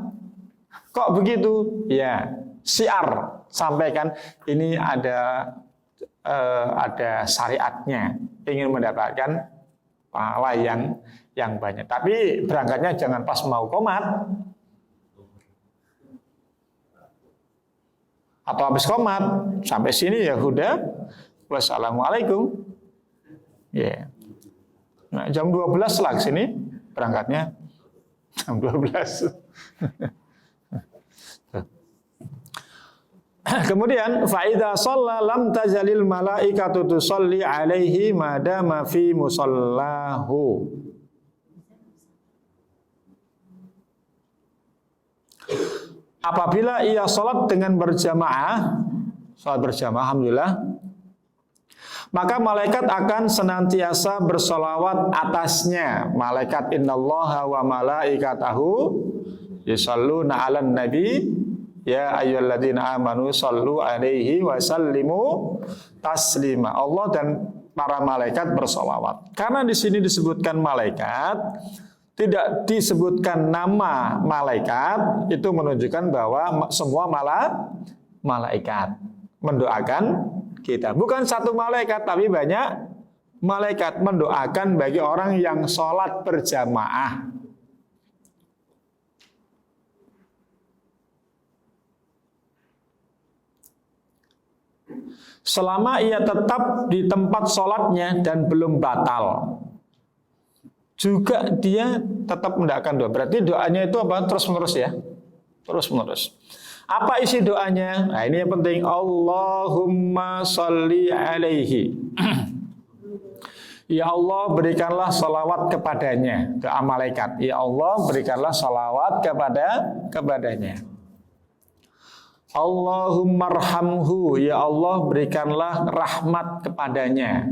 Kok begitu? Ya, syiar sampaikan ini ada syariatnya, ingin mendapatkan pahala yang banyak. Tapi berangkatnya jangan pas mau qomat atau habis qomat sampai sini ya udah. Wassalamualaikum. Ya. Nah, jam 12 lah sini berangkatnya jam 12. Kemudian faida shalla lam tazalil malaikatu tusalli alaihi madama fi musallahu. Apabila ia salat dengan berjamaah, salat berjamaah alhamdulillah, maka malaikat akan senantiasa bersolawat atasnya. Malaikat innallaha wa malaikatahu yusalluna 'alan nabi. Ya ayyuhalladzina amanu shallu alaihi wa sallimu taslima. Allah dan para malaikat bersolawat. Karena di sini disebutkan malaikat, tidak disebutkan nama malaikat, itu menunjukkan bahwa semua malaikat mendoakan kita. Bukan satu malaikat, tapi banyak malaikat mendoakan bagi orang yang sholat berjamaah. Selama ia tetap di tempat sholatnya dan belum batal, juga dia tetap mendoakan doa. Berarti doanya itu apa? Terus menerus ya, terus menerus. Apa isi doanya? Nah ini yang penting. Allahumma sholli alaihi. Ya Allah berikanlah salawat kepadanya. Doa malaikat. Ya Allah berikanlah salawat kepadanya. Allahumma arhamhu, ya Allah berikanlah rahmat kepadanya.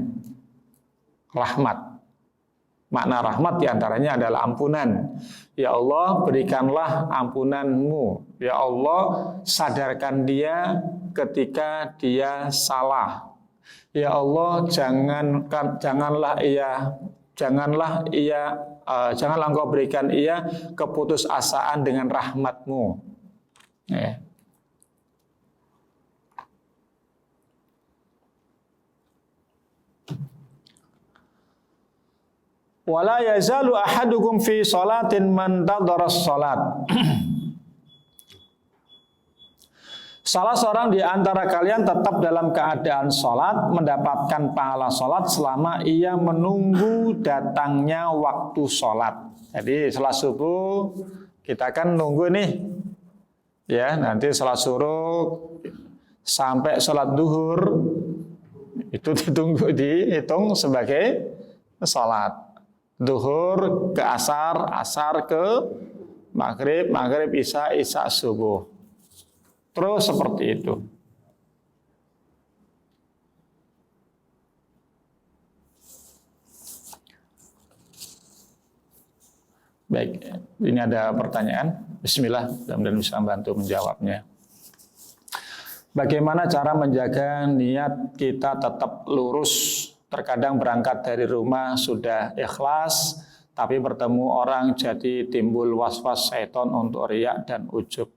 Rahmat. Makna rahmat diantaranya adalah ampunan. Ya Allah berikanlah ampunanmu. Ya Allah sadarkan dia ketika dia salah. Ya Allah janganlah engkau berikan ia keputusasaan dengan rahmatmu. Ya. Wala yazalu ahadukum fi salatin man tadharas salat. Salah seorang di antara kalian tetap dalam keadaan salat, mendapatkan pahala salat selama ia menunggu datangnya waktu salat. Jadi salat subuh kita kan nunggu nih. Ya, nanti salat subuh sampai salat duhur itu dihitung sebagai salat. Duhur ke asar, asar ke maghrib, maghrib isya, isya subuh. Terus seperti itu. Baik, ini ada pertanyaan. Bismillah, mudah-mudahan bisa membantu menjawabnya. Bagaimana cara menjaga niat kita tetap lurus? Terkadang berangkat dari rumah sudah ikhlas, tapi bertemu orang jadi timbul was-was syaitan untuk riak dan ujub.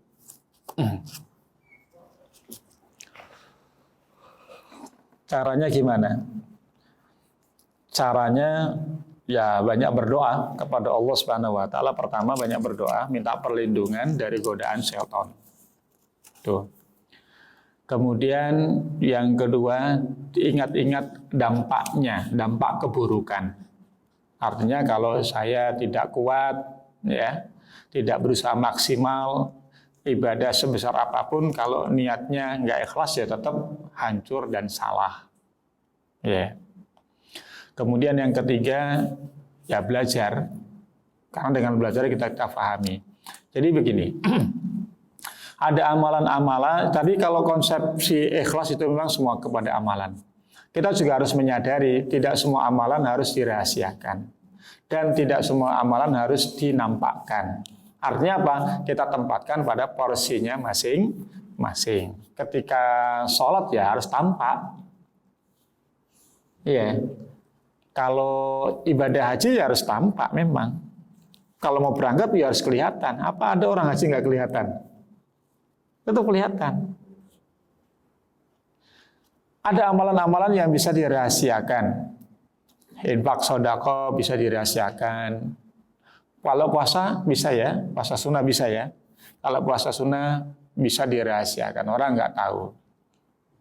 Caranya gimana? Caranya ya banyak berdoa kepada Allah Subhanahu wa taala. Pertama banyak berdoa, minta perlindungan dari godaan syaitan. Tuh. Kemudian yang kedua, ingat-ingat dampaknya, dampak keburukan. Artinya kalau saya tidak kuat, ya, tidak berusaha maksimal, ibadah sebesar apapun, kalau niatnya nggak ikhlas ya tetap hancur dan salah. Ya. Kemudian yang ketiga, ya belajar. Karena dengan belajar kita pahami. Jadi begini. Ada amalan-amalan, tapi kalau konsepsi ikhlas itu memang semua kepada amalan. Kita juga harus menyadari tidak semua amalan harus dirahasiakan. Dan tidak semua amalan harus dinampakkan. Artinya apa? Kita tempatkan pada porsinya masing-masing. Ketika sholat ya harus tampak. Iya. Kalau ibadah haji ya harus tampak memang. Kalau mau berangkat ya harus kelihatan. Apa ada orang haji nggak kelihatan? Itu kelihatan. Ada amalan-amalan yang bisa dirahasiakan. Infak sedekah bisa dirahasiakan. Kalau puasa bisa ya, puasa sunnah bisa ya. Kalau puasa sunnah bisa dirahasiakan, orang nggak tahu.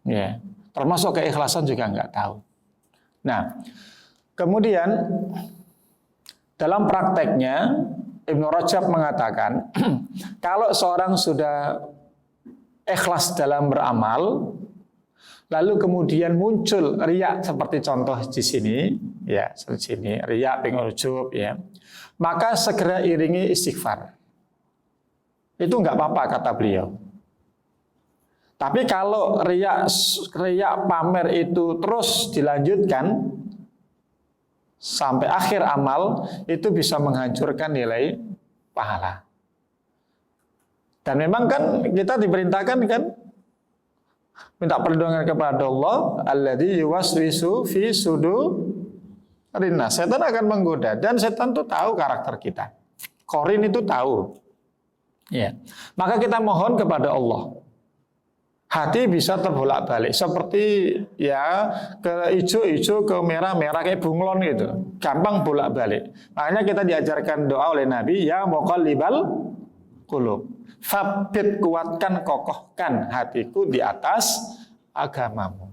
Ya, termasuk keikhlasan juga nggak tahu. Nah, kemudian dalam prakteknya Ibnu Rajab mengatakan, kalau seorang sudah ikhlas dalam beramal, lalu kemudian muncul riya seperti contoh di sini, ya, seperti sini, riya, pengen ujub, ya, maka segera iringi istighfar. Itu nggak apa-apa kata beliau. Tapi kalau riya pamer itu terus dilanjutkan sampai akhir amal, itu bisa menghancurkan nilai pahala. Dan memang kan kita diperintahkan kan minta perlindungan kepada Allah, alladzi yuwaswisu fi sudurin. Setan akan menggoda dan setan itu tahu karakter kita. Korin itu tahu. Ya. Maka kita mohon kepada Allah. Hati bisa terbolak-balik seperti ya ke hijau-hijau ke merah-merah kayak bunglon gitu. Gampang bolak-balik. Makanya kita diajarkan doa oleh Nabi, ya muqallibal qulub. Fabit, kuatkan, kokohkan hatiku di atas agamamu.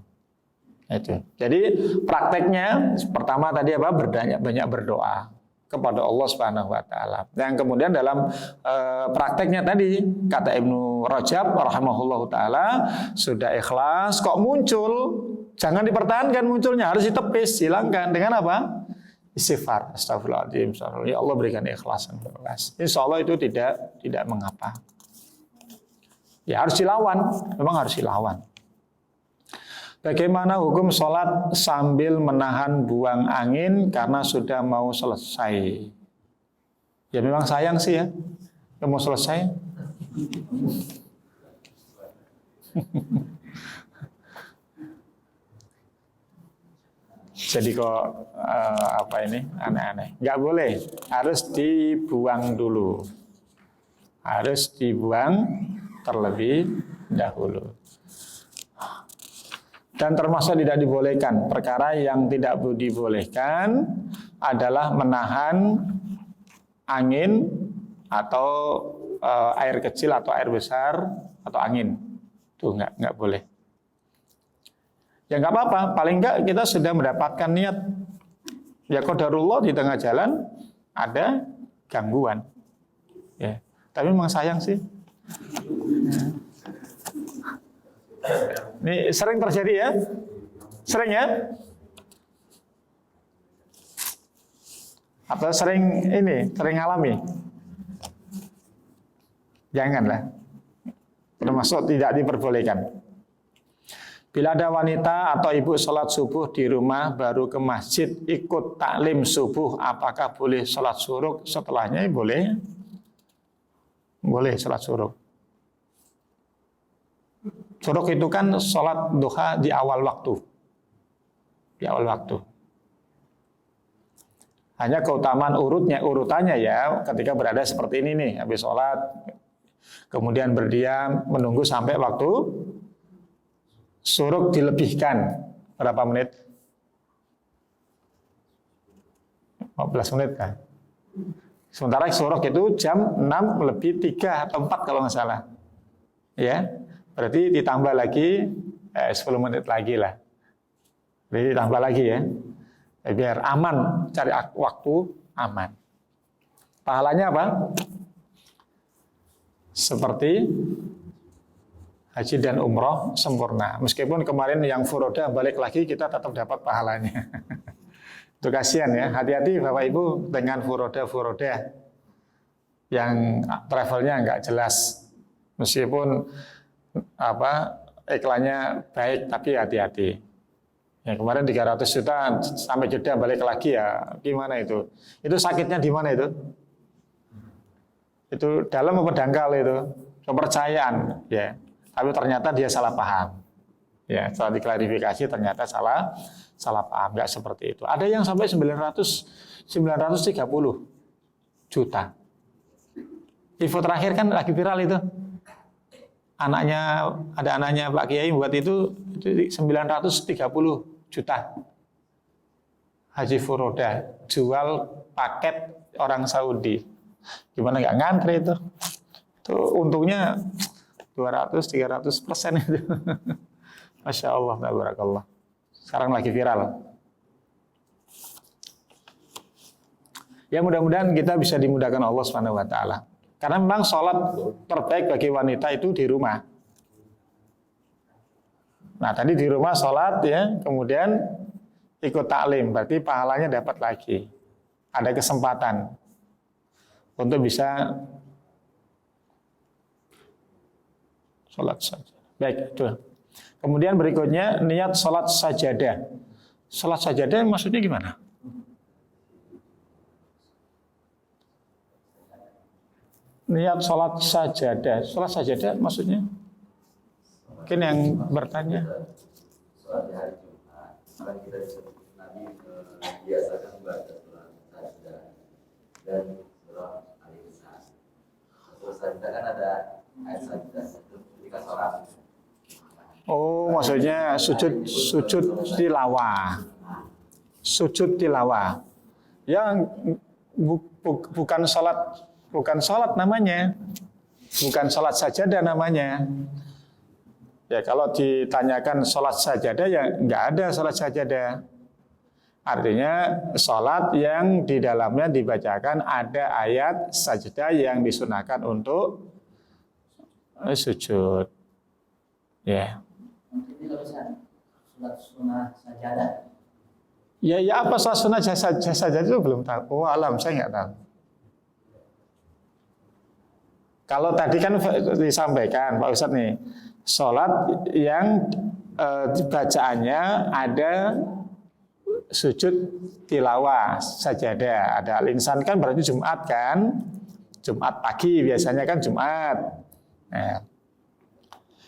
Itu. Jadi prakteknya pertama tadi apa? Banyak berdoa kepada Allah Subhanahu wa taala. Yang kemudian dalam prakteknya tadi kata Ibnu Rajab rahimahullahu taala, sudah ikhlas kok muncul, jangan dipertahankan munculnya, harus ditepis, hilangkan dengan apa? Istighfar. Astagfirullahaladzim. Ya Allah berikan ikhlasan. Insya Allah itu tidak mengapa. Ya harus dilawan, memang harus dilawan. Bagaimana hukum sholat sambil menahan buang angin karena sudah mau selesai? Ya memang sayang sih ya, mau selesai. Jadi kok apa ini aneh-aneh? Nggak boleh, harus dibuang dulu. Harus dibuang terlebih dahulu. Dan termasuk tidak dibolehkan. Perkara yang tidak dibolehkan adalah menahan angin atau air kecil atau air besar atau angin. Itu nggak boleh. Ya nggak apa-apa, paling nggak kita sudah mendapatkan niat. Ya qadarullah di tengah jalan ada gangguan. Ya, tapi memang sayang sih. Ini sering terjadi ya? Sering ya? Atau sering alami? Janganlah. Termasuk tidak diperbolehkan. Bila ada wanita atau ibu sholat subuh di rumah baru ke masjid ikut taklim subuh, apakah boleh sholat syuruk setelahnya? Boleh. Boleh sholat syuruk. Syuruk itu kan sholat duha di awal waktu. Di awal waktu. Hanya keutamaan urutannya ya ketika berada seperti ini nih, habis sholat, kemudian berdiam, menunggu sampai waktu syuruk dilebihkan. Berapa menit? 15 menit kan? Sementara syuruk itu jam 6 lebih 3 atau 4 kalau nggak salah. Ya. Berarti ditambah lagi 10 menit lagi lah. Jadi ditambah lagi ya. Biar aman, cari waktu aman. Pahalanya apa? Seperti haji dan umroh sempurna. Meskipun kemarin yang furoda balik lagi kita tetap dapat pahalanya. Itu kasihan ya. Hati-hati Bapak Ibu dengan furoda yang travelnya nggak jelas. Meskipun iklannya baik tapi hati-hati. Ya kemarin 300 juta sampai Jeddah balik lagi ya gimana itu? Itu sakitnya di mana itu? Itu dalam apa dangkal itu? Kepercayaan ya. Tapi ternyata dia salah paham. Ya, setelah diklarifikasi ternyata salah paham, nggak seperti itu. Ada yang sampai 930 juta. Info terakhir kan lagi viral itu. Ada anaknya Pak Kiai buat itu 930 juta. Haji furoda, jual paket orang Saudi. Gimana nggak ngantri itu? Itu untungnya 200-300% itu. Masya Allah, tabarakallah. Sekarang lagi viral. Ya mudah-mudahan kita bisa dimudahkan Allah Subhanahu wa taala. Karena memang sholat terbaik bagi wanita itu di rumah. Nah tadi di rumah sholat ya, kemudian ikut taklim, berarti pahalanya dapat lagi. Ada kesempatan untuk bisa sholat saja. Baik, itu. Kemudian berikutnya niat sholat sajadah. Sholat sajadah maksudnya gimana? Niat sholat sajadah. Sholat sajadah maksudnya? Mungkin yang bertanya. Sholat di hari Jumat, kan kita disebut Nabi biasakan baca sholat sajadah dan sholat al-insan. Sholat sajadah kan ada ayat sajadah itu ketika sholat. Oh, maksudnya sujud tilawah. Sujud tilawah. Yang bukan sholat namanya, bukan sholat sajadah namanya. Ya kalau ditanyakan sholat sajadah ya nggak ada sholat sajadah. Artinya sholat yang di dalamnya dibacakan ada ayat sajadah yang disunahkan untuk sujud. Ya. Jadi kalau sholat sunnah sajadah. Ya apa sholat sunnah sajadah itu belum tahu. Oh alam saya nggak tahu. Kalau tadi kan disampaikan Pak Ustadz nih, sholat yang bacaannya ada sujud tilawah sajadah, ada al-insan kan berarti Jumat kan, Jumat pagi biasanya kan Jumat. Nah,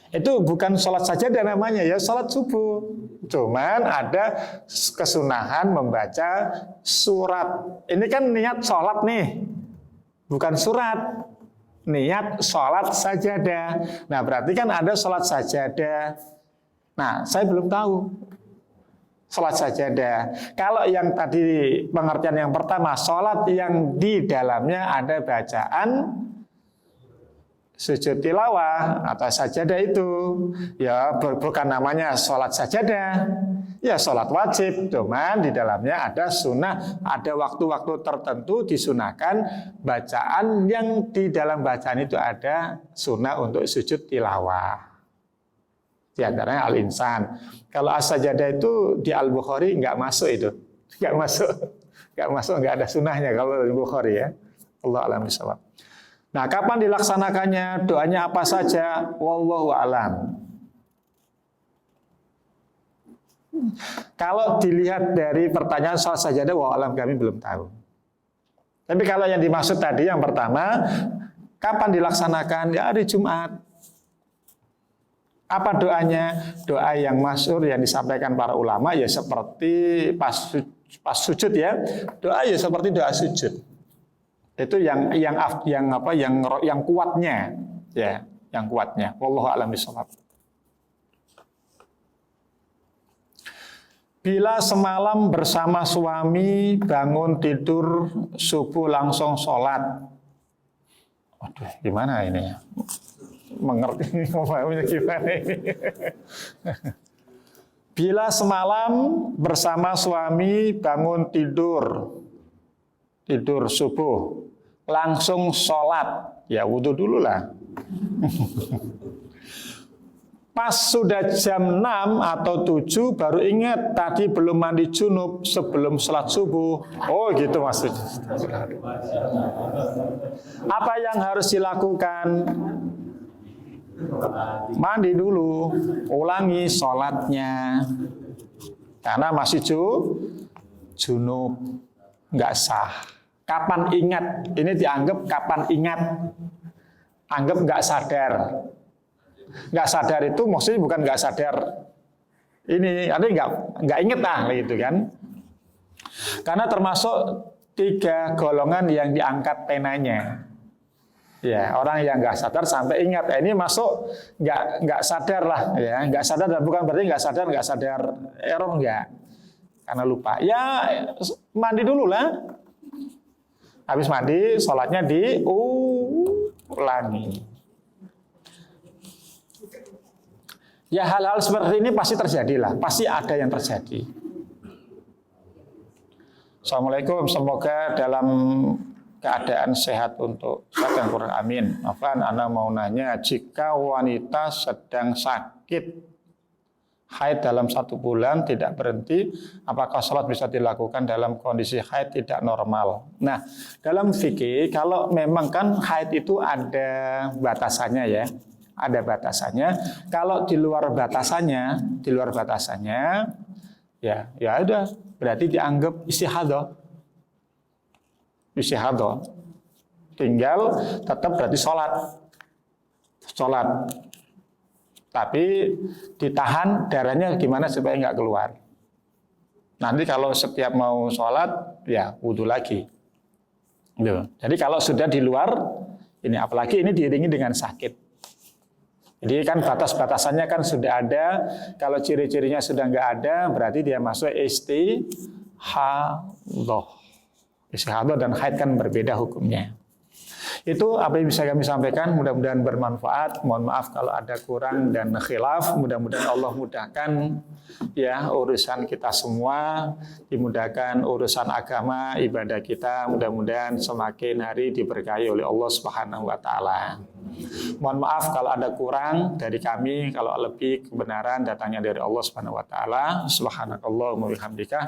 itu bukan sholat sajadah namanya ya, sholat subuh. Cuman ada kesunahan membaca surat. Ini kan niat sholat nih, bukan surat. Niat sholat sajadah. Nah berarti kan ada sholat sajadah. Nah saya belum tahu sholat sajadah. Kalau yang tadi pengertian yang pertama, sholat yang di dalamnya ada bacaan sujud tilawah atau sajadah itu, ya bukan namanya sholat sajadah, ya sholat wajib, cuman di dalamnya ada sunnah, ada waktu-waktu tertentu disunahkan bacaan yang di dalam bacaan itu ada sunnah untuk sujud tilawah. Di antaranya al-insan. Kalau as-sajadah itu di Al-Bukhari nggak masuk itu, nggak masuk, nggak ada sunnahnya kalau di Bukhari ya. Allah a'lam bishawab. Nah, kapan dilaksanakannya? Doanya apa saja? Wallahu a'lam. Kalau dilihat dari pertanyaan soal sajadah, wallahu a'lam kami belum tahu. Tapi kalau yang dimaksud tadi yang pertama, kapan dilaksanakan? Ya hari Jumat. Apa doanya? Doa yang masyhur yang disampaikan para ulama ya seperti pas sujud ya. Doa ya seperti doa sujud. Itu yang kuatnya ya, yang kuatnya. Wallahu a'lam bishawab. Bila semalam bersama suami bangun tidur subuh langsung sholat. Aduh, gimana ini ya? Mengerti gimana ini? Bila semalam bersama suami bangun tidur subuh langsung sholat, ya wudhu dulu lah. Pas sudah jam 6 atau 7 baru ingat tadi belum mandi junub sebelum sholat subuh. Oh gitu maksudnya. Apa yang harus dilakukan? Mandi dulu, ulangi sholatnya. Karena masih junub, nggak sah. Kapan ingat? Ini dianggap kapan ingat? Anggap nggak sadar. Nggak sadar itu maksudnya bukan nggak sadar. Ini artinya nggak inget lah gitu kan? Karena termasuk 3 golongan yang diangkat penanya. Ya orang yang nggak sadar sampai ingat. Ini masuk nggak sadar lah ya. Nggak sadar dan bukan berarti nggak sadar error nggak. Karena lupa. Ya mandi dulu lah. Habis mandi, sholatnya diulangi. Ya hal-hal seperti ini pasti terjadi lah. Pasti ada yang terjadi. Assalamualaikum, semoga dalam keadaan sehat untuk Ustaz yang kurang amin. Afan, ana mau nanya, jika wanita sedang sakit haid dalam 1 bulan tidak berhenti, apakah sholat bisa dilakukan dalam kondisi haid tidak normal? Nah, dalam fikih kalau memang kan haid itu ada batasannya ya, ada batasannya. Kalau di luar batasannya, ya udah, berarti dianggap istihadah. Tinggal tetap berarti sholat. Tapi ditahan darahnya gimana supaya nggak keluar. Nanti kalau setiap mau sholat, ya wudhu lagi. Jadi kalau sudah di luar, ini apalagi ini diiringi dengan sakit. Jadi kan batas-batasannya kan sudah ada. Kalau ciri-cirinya sudah nggak ada, berarti dia masuk istihadah. Istihadah dan haid kan berbeda hukumnya. Itu apa yang bisa kami sampaikan, mudah-mudahan bermanfaat. Mohon maaf kalau ada kurang dan khilaf. Mudah-mudahan Allah mudahkan ya urusan kita semua, dimudahkan urusan agama, ibadah kita. Mudah-mudahan semakin hari diberkahi oleh Allah Subhanahu wa taala. Mohon maaf kalau ada kurang dari kami, kalau lebih kebenaran datangnya dari Allah Subhanahu wa taala. Subhanakallahumma wa bihamdika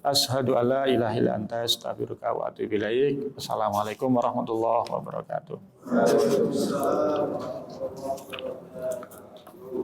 asyhadu alla ilaha illa anta astaghfiruka wa atubu ilaik. Assalamualaikum warahmatullahi wabarakatuh. wabarakatuh. Waalaikumsalam warahmatullahi wabarakatuh.